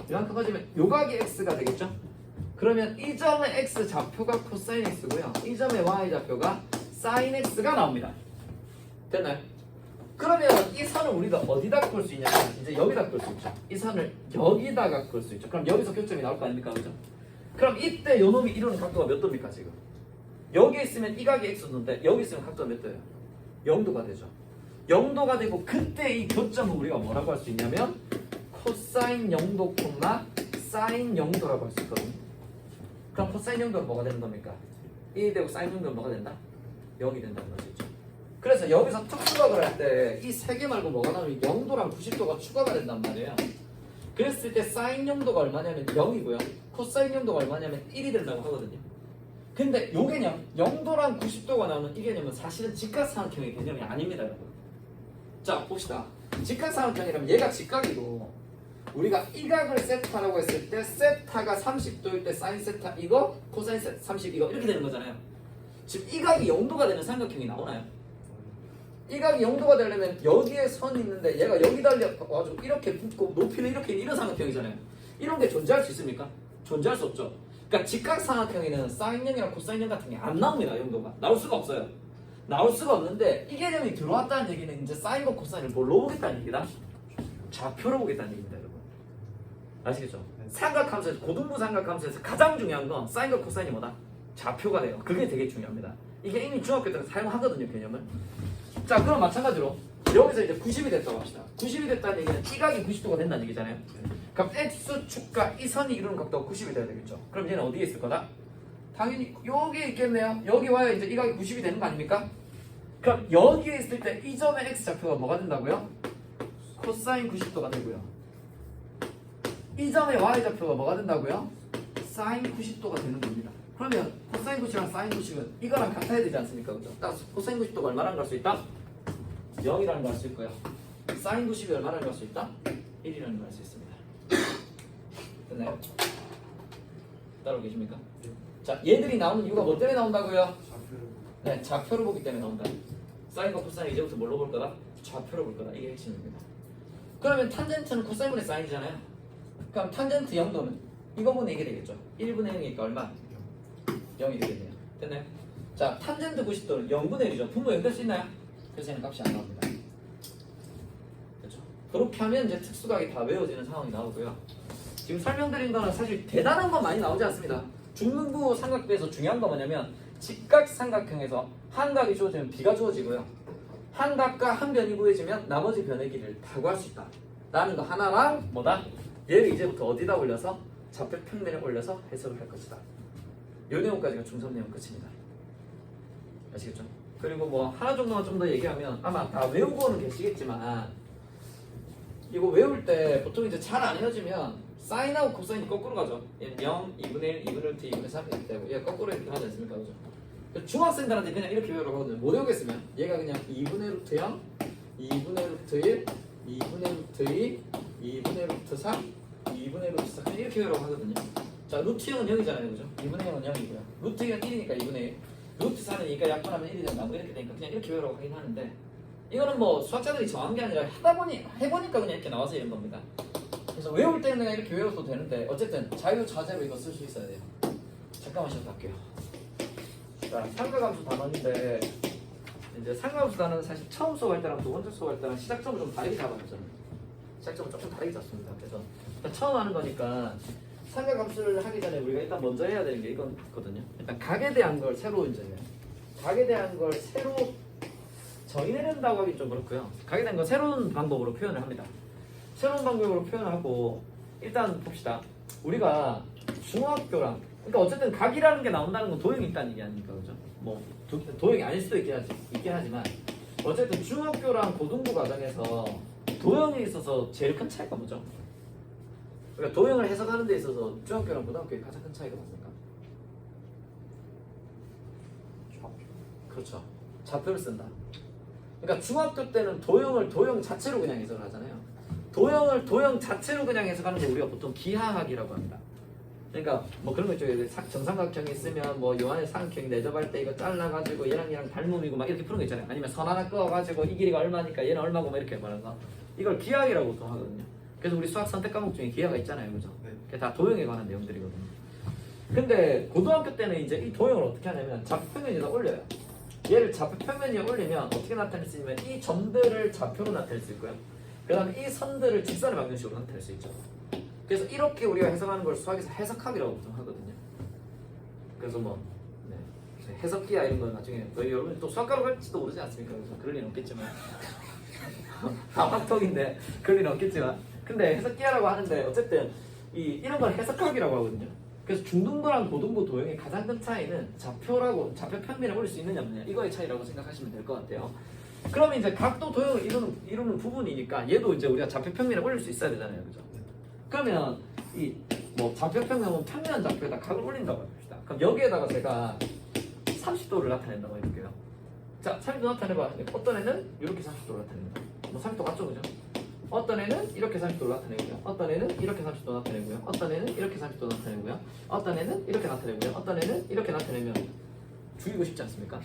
이만큼 커지면 요각이 x가 되겠죠. 그러면 이 점의 x 좌표가 코사인 x고요. 이 점의 y 좌표가 사인 x가 나옵니다. 됐나요? 그러면 이 선을 우리가 어디다 볼 수 있냐면 이제 여기다 볼 수 있죠. 이 선을 여기다가 볼 수 있죠. 그럼 여기서 교점이 나올 거 아닙니까? 그죠? 그럼 이때 요 놈이 이루는 각도가 몇 도입니까 지금? 여기 있으면 이 각이 x도인데 여기 있으면 각도가 몇 도예요? 0도가 되죠. 0도가 되고 그때 이 교점을 우리가 뭐라고 할 수 있냐면 코사인 0도, 사인 0도라고 할 수 있거든요. 그럼 코사인 0도는 뭐가 되는 겁니까? 1이 되고 사인 0도는 뭐가 된다? 0이 된다는 것이죠. 그래서 여기서 특수각을 할 때 이 세 개 말고 뭐가 나오면 0도랑 90도가 추가가 된단 말이에요. 그랬을 때 사인 0도가 얼마냐면 0이고요. 코사인 0도가 얼마냐면 1이 된다고 하거든요. 근데 요 개념, 0도랑 90도가 나오는 이 개념은 사실은 직각삼각형의 개념이 아닙니다, 여러분. 자, 봅시다. 직각삼각형이라면 얘가 직각이고 우리가 이 각을 세타라고 했을 때 세타가 30도일 때 사인 세타 이거, 코사인 세타 30 이거 이렇게 되는 거잖아요. 지금 이 각이 0도가 되는 삼각형이 나오나요? 이 각이 0도가 되려면 여기에 선이 있는데 얘가 여기 달려가지고 이렇게 붙고 높이는 이렇게 있는 이런 삼각형이잖아요. 이런 게 존재할 수 있습니까? 존재할 수 없죠. 그러니까 직각삼각형에는 사인형이랑 코사인형 같은 게 안 나옵니다. 0도가. 나올 수가 없어요. 나올 수가 없는데 이 개념이 들어왔다는 얘기는 이제 사인과 코사인을 뭘로 보겠다는 얘기다? 좌표로 보겠다는 얘기입니다, 여러분. 아시겠죠? 삼각함수에서 고등부 삼각함수에서 가장 중요한 건 사인과 코사인이 뭐다? 좌표가 돼요. 그게 되게 중요합니다. 이게 이미 중학교 때 사용하거든요, 개념을. 자, 그럼 마찬가지로 여기서 이제 90이 됐다고 합시다. 90이 됐다는 얘기는 이 각이 90도가 된다는 얘기잖아요. 그럼 x축과 이 선이 이루는 각도가 90이 돼야 되겠죠. 그럼 얘는 어디에 있을 거다? 당연히 여기에 있겠네요. 여기 와야 이제 이 각이 90이 되는 거 아닙니까? 그럼 여기에 있을 때 이 점의 x좌표가 뭐가 된다고요? 코사인 90도가 되고요. 이 점의 y좌표가 뭐가 된다고요? 사인 90도가 되는 겁니다. 그러면 코사인 90이랑 사인 90은 이거랑 같아야 되지 않습니까? 그죠? 따라서 코사인 90도가 얼마나 갈 수 있다? 0이라는 걸 할 수 있고요. 사인 90이 얼마나 갈 수 있다? 1이라는 걸 할 수 있습니다. 됐나요? 따라오고 계십니까? 자, 얘들이 나오는 이유가 뭐 때문에 나온다고요? 네, 좌표로 보기 때문에 나온다. 사인과 코사인 이제부터 뭘로 볼 거다? 좌표로 볼 거다. 이게 핵심입니다. 그러면 탄젠트는 코사인분의 사인이잖아요. 그럼 탄젠트 0도는 이거분의 이게 되겠죠. 1분의 0이니까 얼마? 0이 되겠네요. 됐나요? 자, 탄젠트 90도는 0분의 1이죠. 분모 연결 수 있나요? 그래서 얘는 값이 안 나옵니다. 그렇죠? 그렇게 하면 이제 특수각이 다 외워지는 상황이 나오고요. 지금 설명드린 거는 사실 대단한 건 많이 나오지 않습니다. 중등부 삼각대에서 중요한 건 뭐냐면 직각삼각형에서 한 각이 주어지면 b가 주어지고요. 한 각과 한 변이 구해지면 나머지 변의 길이를 다 구할 수 있다. 라는 거 하나랑 뭐다? 얘를 이제부터 어디다 올려서 좌표 평면에 올려서 해석을 할 것이다. 이 내용까지가 중점 내용 끝입니다. 아시겠죠? 그리고 뭐 하나 정도만 좀 더 얘기하면 아마 다 외우고는 계시겠지만 이거 외울 때 보통 이제 잘 안 헤어지면 사인하고 코사인이 거꾸로 가죠. 얘는 0, 2분의 1, 2분의 1, 2분의 3 이렇게 되고 얘가 거꾸로 이렇게 하지 않습니까? 그죠? 중학생들한테 그냥 이렇게 외우라고 하거든요. 못 외우겠으면 얘가 그냥 2분의 루트 0, 2분의 루트 1, 2분의 루트 2, 2분의 루트 3, 2분의 루트 4 그냥 이렇게 외우라고 하거든요. 자, 루트 0은 0이잖아요. 그죠? 2분의 0은 0이고요. 루트 2는 1이니까 2분의 1. 루트 4는 2가 약분하면 1이 된다. 뭐 이렇게 되니까 그냥 이렇게 외우라고 하긴 하는데 이거는 뭐 수학자들이 정한 게 아니라 해보니까 그냥 이렇게 나와서 이런 겁니다. 그래서 외울 때는 그냥 이렇게 외워도 되는데 어쨌든 자유자재로 이거 쓸 수 있어야 돼요. 잠깐만 쉬었다 할게요. 자, 삼각함수 단원인데 이제 삼각함수 단원은 사실 처음 수업할 때랑 두 번째 수업할 때랑 시작점을 좀 다르게 잡았죠. 시작점을 조금 다르게 잡습니다. 그래서 일단 처음 하는 거니까 삼각함수를 하기 전에 우리가 일단 먼저 해야 되는 게 이거거든요. 일단 각에 대한 걸 새로 이제 각에 대한 걸 새로 정의해낸다고 하기 좀 그렇고요. 각에 대한 건 새로운 방법으로 표현을 합니다. 새로운 방법으로 표현하고 일단 봅시다. 우리가 중학교랑 그러니까 어쨌든 각이라는 게 나온다는 건 도형이 있다는 얘기 아닙니까, 그죠? 뭐 도형이 아닐 수도 있긴 하지만 어쨌든 중학교랑 고등부 과정에서 도형에 있어서 제일 큰 차이가 뭐죠? 그러니까 도형을 해석하는 데 있어서 중학교랑 고등학교의 가장 큰 차이가 뭡니까? 그렇죠. 좌표를 쓴다. 그러니까 중학교 때는 도형을 도형 자체로 그냥 해석을 하잖아요. 도형을 도형 자체로 그냥 해석하는 거 우리가 보통 기하학이라고 합니다. 그러니까 뭐 그런 거 있죠. 정삼각형이 있으면 뭐 요한의 삼각형이 내접할 때 이거 잘라가지고 얘랑 닮음이고 막 이렇게 푸는 거 있잖아요. 아니면 선 하나 끄어가지고 이 길이가 얼마니까 얘는 얼마고 막 이렇게 말하는 거. 이걸 기하학이라고 보통 하거든요. 그래서 우리 수학 선택 과목 중에 기하가 있잖아요, 그죠? 그게 다 도형에 관한 내용들이거든요. 근데 고등학교 때는 이제 이 도형을 어떻게 하냐면 좌표평면에다 올려요. 얘를 좌표평면 위에 올리면 어떻게 나타낼 수 있냐면 이 점들을 좌표로 나타낼 수 있고요. 그 다음에 이 선들을 직선의 방정식으로 나타낼 수 있죠. 그래서 이렇게 우리가 해석하는 걸 수학에서 해석학이라고 보통 하거든요. 그래서 뭐 해석기야 이런 건 나중에 여러분 또 수학과로 갈지도 모르지 않습니까? 그래서 그럴 리는 없겠지만 다학톡인데 그럴 리는 없겠지만 근데 해석기야라고 하는데 어쨌든 이런 걸 해석학이라고 하거든요. 그래서 중등부랑 고등부 도형의 가장 큰 차이는 좌표 평면에 올릴 수 있느냐 없느냐 이거의 차이라고 생각하시면 될 것 같아요. 그러면 이제 각도 도형을 이루는 부분이니까 얘도 이제 우리가 좌표 평면에 올릴 수 있어야 되잖아요, 그죠? 그러면 이 뭐 좌표 평면은 평면 좌표에다 각을 올린다고 합시다. 그럼 여기에다가 제가 30도를 나타낸다고 해볼게요. 자, 30도 나타내봐. 어떤 애는 이렇게 30도를 나타냅니다. 뭐 30도 맞죠, 그죠? 어떤 애는 이렇게 30도를 나타내고요. 어떤 애는 이렇게 30도 나타내고요. 어떤 애는 이렇게 30도 나타내고요. 어떤 애는 이렇게 나타내고요. 어떤 애는 이렇게 나타내면 죽이고 싶지 않습니까?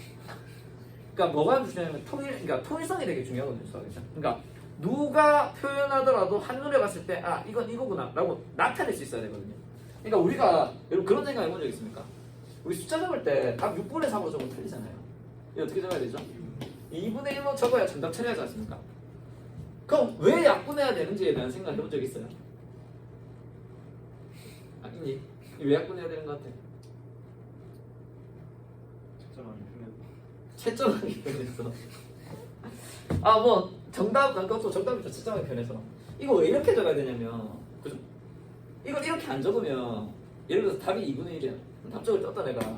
그러니까 뭐가 중요하냐면 그러니까 통일성이 되게 중요하거든요, 수학에서. 그러니까 누가 표현하더라도 한눈에 봤을 때 아 이건 이거구나 라고 나타낼 수 있어야 되거든요. 그러니까 우리가 여러분 그런 생각 해본 적 있습니까? 우리 숫자 적을 때 답 6분의 3으로 적으면 틀리잖아요. 이거 어떻게 적어야 되죠? 2분의 1로 적어야 정답 처리하지 않습니까? 그럼 왜 약분해야 되는지에 대한 생각을 해본 적 있어요? 아니니? 왜 약분해야 되는 것 같아? 채점하기 편해서 아 뭐 그것도 정답이죠. 채점하기 편해서 이거 왜 이렇게 적어야 되냐면 그죠? 이걸 이렇게 안 적으면 예를 들어서 답이 2분의 1이야. 답 적을 때 어떤 애가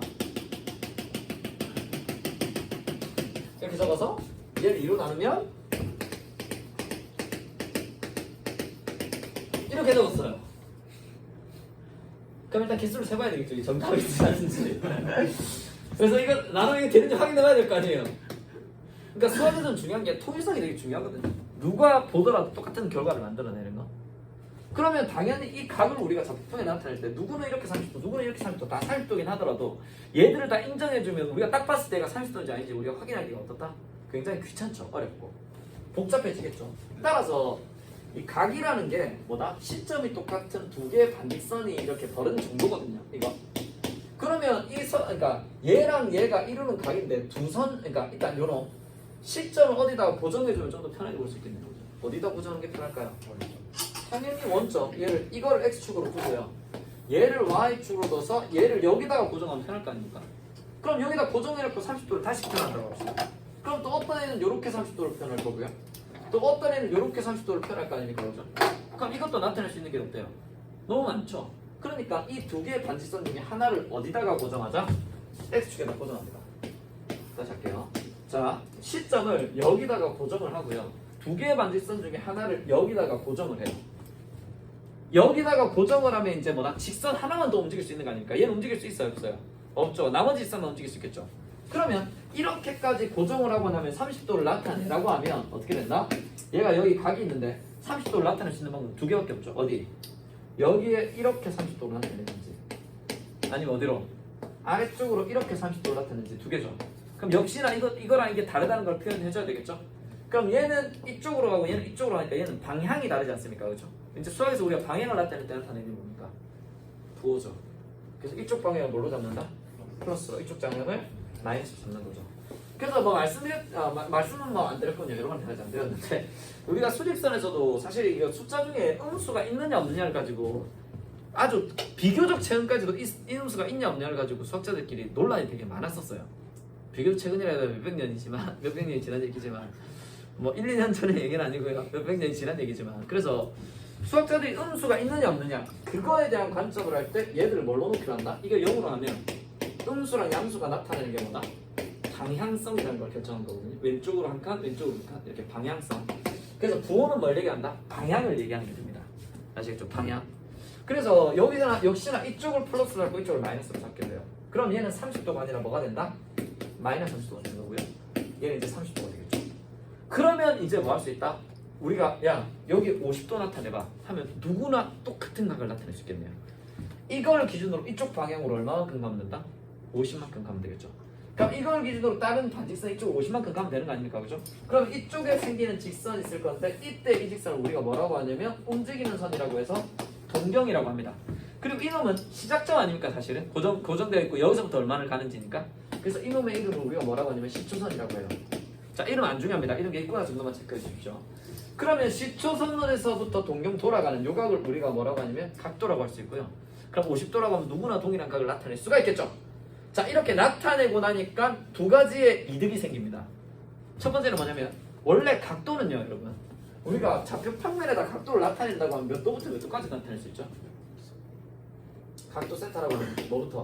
이렇게 적어서 얘를 2로 나누면 이렇게 적었어요. 그럼 일단 개수를 세봐야 되겠죠. 이 정답이 있는지 그래서 이거 나누기 되는지 확인해봐야 될 거 아니에요. 그러니까 수학에서는 중요한 게 통일성이 되게 중요하거든요. 누가 보더라도 똑같은 결과를 만들어내는 거. 그러면 당연히 이 각을 우리가 좌표평에 나타낼 때 누구는 이렇게 30도, 누구는 이렇게 30도 다 30도긴 하더라도 얘들을 다 인정해주면 우리가 딱 봤을 때가 30도인지 아닌지 우리가 확인하기가 어떻다? 굉장히 귀찮죠. 어렵고 복잡해지겠죠. 따라서 이 각이라는 게 뭐다? 시점이 똑같은 두 개의 반직선이 이렇게 벌어진 정도거든요. 이거. 그러면 그러니까 얘랑 얘가 이루는 각인데 두 선, 그러니까 일단 요런 시점을 어디다가 고정해주면 좀 더 편하게 볼 수 있겠네요. 어디다 고정하는 게 편할까요? 당연히 원점, 이거를 x축으로 두고요. 얘를 y축으로 둬서 얘를 여기다가 고정하면 편할 거 아닙니까? 그럼 여기다 고정해놓고 30도를 다시 표현한다고 합시다. 그럼 또 어떤 애는 이렇게 30도를 표현할 거고요. 또 어떤 애는 이렇게 30도를 표현할 거 아닙니까? 그죠? 그럼 이것도 나타낼 수 있는 게 어때요? 너무 많죠? 그러니까 이 두 개의 반직선 중에 하나를 어디다가 고정하자? x축에다 고정합니다. 다시 할게요. 자, 시점을 여기다가 고정을 하고요. 두 개의 반직선 중에 하나를 여기다가 고정을 해요. 여기다가 고정을 하면 이제 뭐다? 직선 하나만 더 움직일 수 있는 거 아닙니까? 얘는 움직일 수 있어요? 없어요? 없죠. 나머지 직선만 움직일 수 있겠죠. 그러면 이렇게까지 고정을 하고 나면 30도를 나타내라고 하면 어떻게 된다? 얘가 여기 각이 있는데 30도를 나타낼 수 있는 방법 두 개밖에 없죠. 어디? 여기에 이렇게 30도를 나타내는지 아니면 어디로? 아래쪽으로 이렇게 30도를 나타내는지 두 개죠. 그럼 역시나 이거랑 이게 다르다는 걸 표현해줘야 되겠죠? 그럼 얘는 이쪽으로 가고 얘는 이쪽으로 가니까 얘는 방향이 다르지 않습니까? 그렇죠? 이제 수학에서 우리가 방향을 나타낼 때 나타내는 게 뭡니까? 부호죠. 그래서 이쪽 방향을 뭘로 잡는다? 플러스로 이쪽 방향을 마이너스 잡는 거죠. 그래서 뭐 말씀은 뭐 안 드렸거든요. 여러 번 대하지 안 드렸는데 우리가 수직선에서도 사실 이거 숫자 중에 음수가 있느냐 없느냐를 가지고 아주 비교적 최근까지도 이 음수가 있냐 없냐를 가지고 수학자들끼리 논란이 되게 많았었어요. 비교적 최근이라 해도 몇백 년이 지난 얘기지만 뭐 1, 2년 전의 얘기는 아니고요. 몇백 년이 지난 얘기지만 그래서 수학자들이 음수가 있느냐 없느냐 그거에 대한 관점을 할 때 얘들을 뭘로 놓기로 한다? 이거 0으로 하면 음수랑 양수가 나타내는 게 뭐다? 방향성이라는 걸 결정한 거거든요. 왼쪽으로 한 칸, 왼쪽으로 한 칸 이렇게 방향성. 그래서 부호는 뭘 얘기한다? 방향을 얘기하는 게 됩니다. 아시겠죠? 방향. 그래서 여기서나 역시나 이쪽을 플러스로 잡고 이쪽을 마이너스로 잡게 돼요. 그럼 얘는 30도가 아니라 뭐가 된다? 마이너스 30도가 되는 거고요. 얘는 이제 30도가 되겠죠. 그러면 이제 뭐 할 수 있다? 우리가 야 여기 50도 나타내봐 하면 누구나 똑같은 각을 나타낼 수 있겠네요. 이걸 기준으로 이쪽 방향으로 얼마만큼 가면 된다? 50만큼 가면 되겠죠. 그럼 이걸 기준으로 다른 반직선 이쪽으로 50만큼 가면 되는 거 아닙니까? 그죠? 그럼 이쪽에 생기는 직선이 있을 건데 이때 이 직선을 우리가 뭐라고 하냐면 움직이는 선이라고 해서 동경이라고 합니다. 그리고 이놈은 시작점 아닙니까? 사실은 고정되어 있고 여기서부터 얼마를 가는지니까. 그래서 이놈의 이름을 우리가 뭐라고 하냐면 시초선이라고 해요. 자, 이름 안 중요합니다. 이름 게 있구나 정도만 체크해 주십시오. 그러면 시초선으로서부터 동경 돌아가는 요각을 우리가 뭐라고 하냐면 각도라고 할 수 있고요. 그럼 50도라고 하면 누구나 동일한 각을 나타낼 수가 있겠죠. 자, 이렇게 나타내고 나니까 두 가지의 이득이 생깁니다. 첫 번째는 뭐냐면 원래 각도는요, 여러분. 우리가 좌표 평면에다 각도를 나타낸다고 하면 몇 도부터 몇 도까지 나타낼 수 있죠? 각도 세타라고 하면 뭐부터?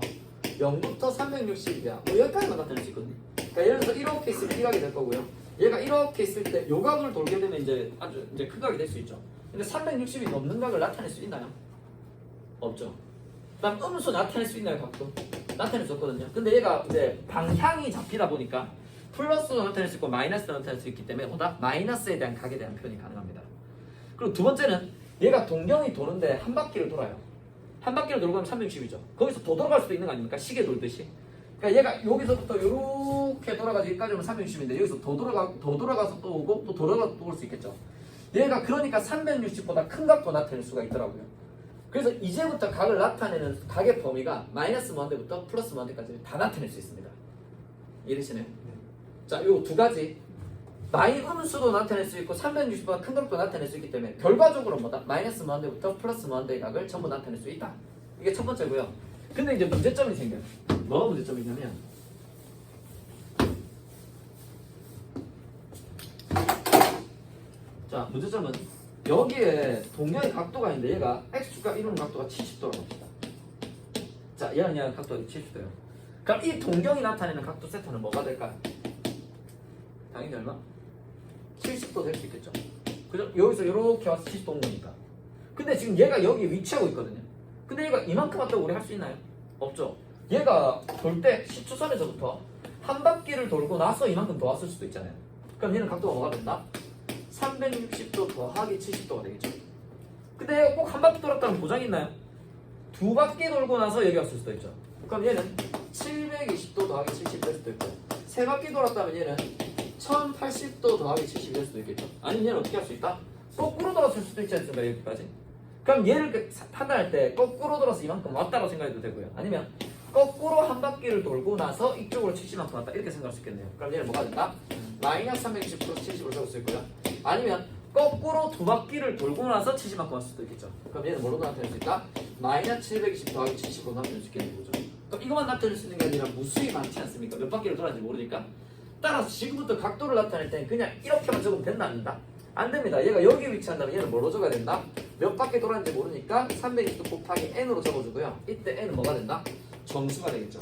0부터 360이야. 뭐 여기까지만 나타낼 수 있거든요. 그러니까 예를 들어서 이렇게 있으면 이 각이 될 거고요. 얘가 이렇게 있을 때 요 각을 돌게 되면 이제 아주 이제 큰 각이 될 수 있죠. 근데 360이 넘는 각을 나타낼 수 있나요? 없죠. 그다음 음수 나타낼 수 있나요, 각도? 나타낼 수 없거든요. 근데 얘가 이제 방향이 잡히다 보니까 플러스도 나타낼 수 있고 마이너스도 나타낼 수 있기 때문에 보다 마이너스에 대한 각에 대한 표현이 가능합니다. 그리고 두 번째는 얘가 동경이 도는데 한 바퀴를 돌아요. 한 바퀴를 돌고 가면 360이죠. 거기서 더 돌아갈 수도 있는 거 아닙니까? 시계 돌듯이. 그러니까 얘가 여기서부터 이렇게 돌아가서 여기까지 오면 360인데 여기서 더 돌아가서 또 오고 또 돌아가서 또 올 수 있겠죠. 얘가 그러니까 360보다 큰 각도 나타낼 수가 있더라고요. 그래서 이제부터 각을 나타내는 각의 범위가 마이너스 무한대부터 플러스 무한대까지 다 나타낼 수 있습니다. 이해되시나요? 자, 요 두 가지 음수도 나타낼 수 있고 360보다 큰 각도 나타낼 수 있기 때문에 결과적으로 뭐다? 마이너스 무한대부터 플러스 무한대의 각을 전부 나타낼 수 있다. 이게 첫 번째고요. 근데 이제 문제점이 생겨요. 뭐가 문제점이냐면 자, 문제점은 여기에 동경의 각도가 있는데 얘가 x축과 이루는 각도가 70도라고 합시다. 자, 얘는 각도가 70도예요. 그럼 이 동경이 나타내는 각도 세타는 뭐가 될까요? 당연히 얼마? 70도 될 수 있겠죠. 그죠? 여기서 이렇게 와서 70도 온 거니까. 근데 지금 얘가 여기 위치하고 있거든요. 근데 얘가 이만큼 왔다고 우리 할 수 있나요? 없죠. 얘가 돌 때 시초선에서부터 한 바퀴를 돌고 나서 이만큼 더 왔을 수도 있잖아요. 그럼 얘는 각도가 뭐가 된다? 360도 더하기 70도가 되겠죠. 근데 얘가 꼭 한 바퀴 돌았다는 보장이 있나요? 두 바퀴 돌고 나서 여기 왔을 수도 있죠. 그럼 얘는 720도 더하기 70 될 수도 있고 세 바퀴 돌았다면 얘는 1080도 더하기 70 될 수도 있겠죠. 아니면 얘는 어떻게 할 수 있다? 거꾸로 돌았을 수도 있지 않습니까? 여기까지. 그럼 얘를 판단할 때 거꾸로 돌아서 이만큼 왔다고 생각해도 되고요. 아니면 거꾸로 한 바퀴를 돌고 나서 이쪽으로 70만큼 왔다 이렇게 생각할 수 있겠네요. 그럼 얘는 뭐가 된다? 마이너스 320 플러스 70으로 적을 수 있고요. 아니면 거꾸로 두 바퀴를 돌고 나서 70만큼 왔을 수도 있겠죠. 그럼 얘는 뭐로 나타낼 수 있다? 마이너스 720 더하기 70으로 나타낼 수 있겠는 거죠. 그럼 이것만 나타낼 수 있는 게 아니라 무수히 많지 않습니까? 몇 바퀴를 돌았는지 모르니까. 따라서 지금부터 각도를 나타낼 때는 그냥 이렇게만 적으면 된다 안 된다? 안 됩니다. 얘가 여기 위치한다면 얘는 뭐로 적어야 된다? 몇 바퀴 돌았는지 모르니까 320도 곱하기 n으로 적어주고요. 이때 n은 뭐가 된다? 정수가 되겠죠.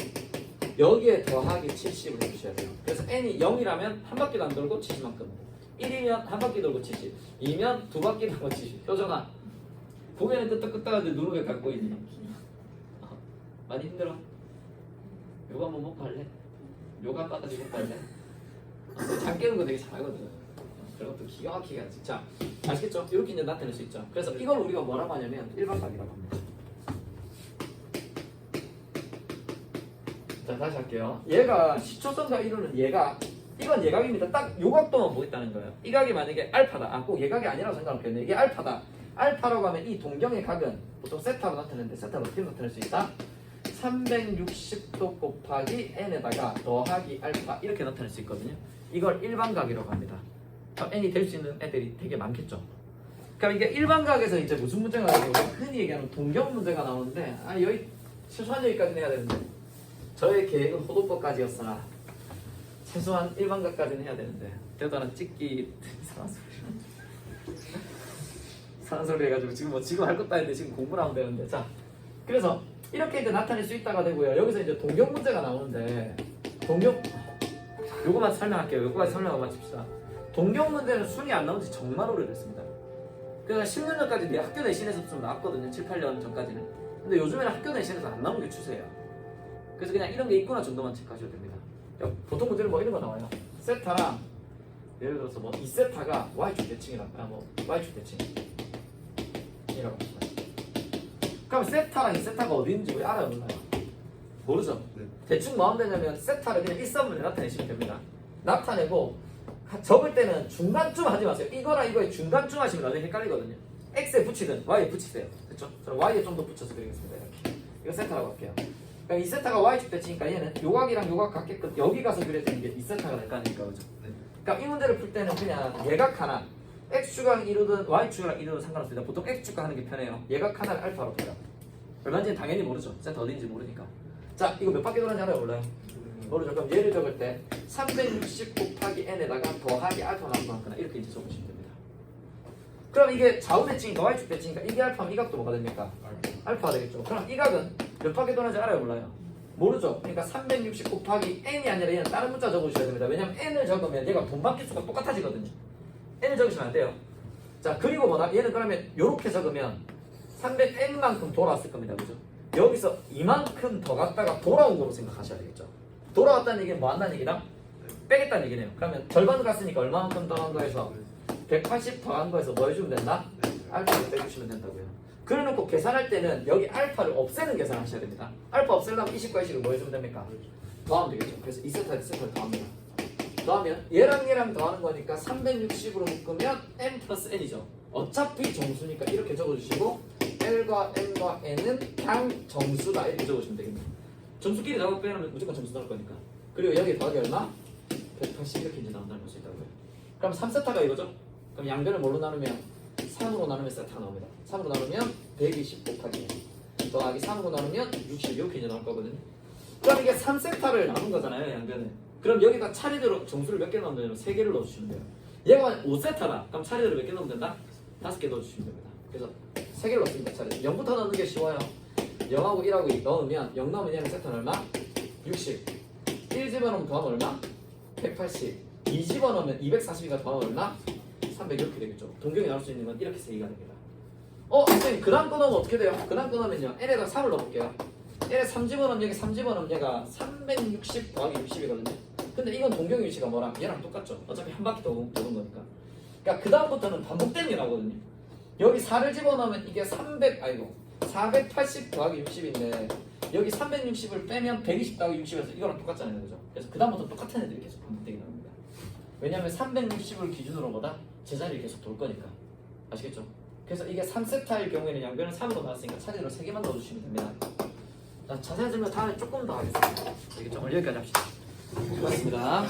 여기에 더하기 70을 해주셔야 돼요. 그래서 n이 0이라면 한 바퀴도 안 돌고 70만큼 1이면 한 바퀴 돌고 70 2면 두 바퀴 돌고 70 효정아 고개는 끄떡끄떡하는데 눈을 왜 감고 있니? 많이 힘들어? 요거 한번 먹고 할래? 요가 빠따지 먹고 할래? 잠 깨는 거 되게 잘하거든. 그런 것도 기가 막히게 하지. 자, 아시겠죠? 이렇게 이제 나타낼 수 있죠. 그래서 이걸 우리가 뭐라고 하냐면 일반각이라고 합니다. 자, 다시 할게요. 얘가 시초선과 이루는 얘가 이건 예각입니다. 딱 요 각도만 보겠다는 거예요. 이 각이 만약에 알파다. 꼭 예각이 아니라고 생각하겠네. 이게 알파다. 알파라고 하면 이 동경의 각은 보통 세타로 나타내는데 세타로 어떻게 나타낼 수 있다? 360도 곱하기 n에다가 더하기 알파 이렇게 나타낼 수 있거든요. 이걸 일반각이라고 합니다. 그럼 n이 될 수 있는 애들이 되게 많겠죠. 그럼 이게 일반각에서 이제 무슨 문제가 나오고 흔히 얘기하는 동경 문제가 나오는데 여기 최소한 여기까지는 해야 되는데 저의 계획은 호도법까지였으나 최소한 일반각까지는 해야 되는데 대단한 찍기 이상한 소리 해가지고 지금 할 것도 아닌데 지금 공부를 하면 되는데 자 그래서 이렇게 이제 나타낼 수 있다가 되고요. 여기서 이제 동경 문제가 나오는데 동경 요거만 설명할게요. 요거까지 설명하고 마칩시다. 동경 문제는 순위 안 나온 지 정말 오래됐습니다. 그러니까 10년 전까지 내 학교 내신에서 좀 나왔거든요. 7, 8년 전까지는. 근데 요즘에는 학교 내신에서 안 나오는 게 추세예요. 그래서 그냥 이런 게 있구나 정도만 체크하셔도 됩니다. 보통 문제는 뭐 이런 거 나와요. 세타랑 예를 들어서 뭐 2세타가 y축 대칭이라고 뭐 y축 대칭이라고 합니다. 그럼 세타랑 2세타가 어디 있는지 우리 알아요 몰라요? 모르죠? 네. 대충 뭐 하면 되냐면 세타를 그냥 1선분에 나타내시면 됩니다. 나타내고 적을 때는 중간쯤 하지 마세요. 이거랑 이거의 중간쯤 하시면 나중에 헷갈리거든요. x에 붙이든 y에 붙이세요. 그렇죠? 저는 y에 좀 더 붙여서 드리겠습니다. 이렇게. 이거 세타라고 할게요. 그럼 2세타가 y축 대칭이니까 얘는 요각이랑 요각 같게끔 여기 가서 그려지는 게 2세타가 될 거 아닙니까? 그죠? 그러니까 이 문제를 풀 때는 그냥 예각 하나 x축을 이루든 y축을 이루든 상관없습니다. 보통 x축과 하는 게 편해요. 예각 하나를 알파로 풀어요. 얼마인지는 당연히 모르죠. 세타 어딘지 모르니까. 자, 이거 몇 바퀴 돌았는지 알아요? 몰라요? 모르죠. 그럼 얘를 적을 때 360 곱하기 n에다가 더하기 알파 나누거나 이렇게 이제 적으시면 됩니다. 그럼 이게 좌우 대칭이니까 y축 대칭이니까 이게 알파면 이 각도 뭐가 됩니까? 알파가 되겠죠. 그럼 이 각은 몇 바퀴 도는지 알아요? 몰라요? 모르죠. 그러니까 360 곱하기 n이 아니라 얘는 다른 문자 적으셔야 됩니다. 왜냐면 n을 적으면 얘가 분바퀴 수가 똑같아지거든요. n을 적으시면 안 돼요. 자, 그리고 뭐다? 얘는 그러면 이렇게 적으면 300n만큼 돌아왔을 겁니다. 그죠? 여기서 이만큼 더 갔다가 돌아온 거로 생각하셔야 되겠죠. 돌아왔다는 얘기는 뭐 한다는 얘기다? 빼겠다는 얘기네요. 그러면 절반 갔으니까 얼마만큼 더한 거에서 180 더한 거에서 뭐 해주면 된다? 알파를 빼주시면 된다고요. 그래놓고 계산할 때는 여기 알파를 없애는 계산하셔야 됩니다. 알파 없애려면 20과 20을 뭐 해주면 됩니까? 더하면 되겠죠. 그래서 2세타 2세타를 더합니다. 더하면 얘랑 더하는 거니까 360으로 묶으면 n 플러스 n이죠. 어차피 정수니까 이렇게 적어주시고 L과 N과 N은 당 정수다 이렇게 적으시면 되겠네요. 정수끼리 나오고 빼면 무조건 정수 나올 거니까. 그리고 여기 더하기 얼마? 180 이렇게 이제 나온다는 걸 수 있다고요. 그럼 3세타가 이거죠? 그럼 양변을 뭘로 나누면 3으로 나누면 세타가 나옵니다. 3으로 나누면 120 곱하기 더하기 3으로 나누면 60 이렇게 이제 나올 거거든요. 그럼 이게 3세타를 나눈 거잖아요, 양변을. 그럼 여기다 차례대로 정수를 몇 개 넣으면 되냐면 3개를 넣어주시면 돼요. 얘가 5세타다. 그럼 차례대로 몇 개 넣으면 된다? 5개 넣어주시면 됩니다. 그래서 3개를 넣습니다. 차례. 0부터 넣는 게 쉬워요. 0하고 1하고 넣으면 0 넣으면 얘는 세타는 얼마? 60. 1 집어넣으면 더하면 얼마? 180. 2 집어넣으면 240이가 더하면 얼마? 300 이렇게 되겠죠. 동경이 나올 수 있는 건 이렇게 3개가 됩니다. 선생님 그 다음 거 넣으면 어떻게 돼요? 그 다음 거 넣으면요. n에다 3을 넣어볼게요. n에 3 집어넣으면 여기 3 집어넣으면 얘가 360 더하기 60이거든요. 근데 이건 동경의 위치가 뭐랑 얘랑 똑같죠. 어차피 한 바퀴 도는 거니까. 그러니까 그 다음부터는 반복되는 게 나오거든요. 여기 4를 집어넣으면 이게 480 더하기 60인데 여기 360을 빼면 120 더하기 60에서 이거랑 똑같잖아요. 그죠? 그래서 그 다음부터 똑같은 애들이 계속 반복되게 나옵니다. 왜냐면 360을 기준으로 보다 제자리를 계속 돌 거니까. 아시겠죠? 그래서 이게 3세타일 경우에는 양변을 3으로 나왔으니까 차례로 3개만 넣어주시면 됩니다. 자, 자세한 설명 다음에 조금 더 하겠습니다. 알겠죠? 오늘 여기까지 합시다. 고맙습니다.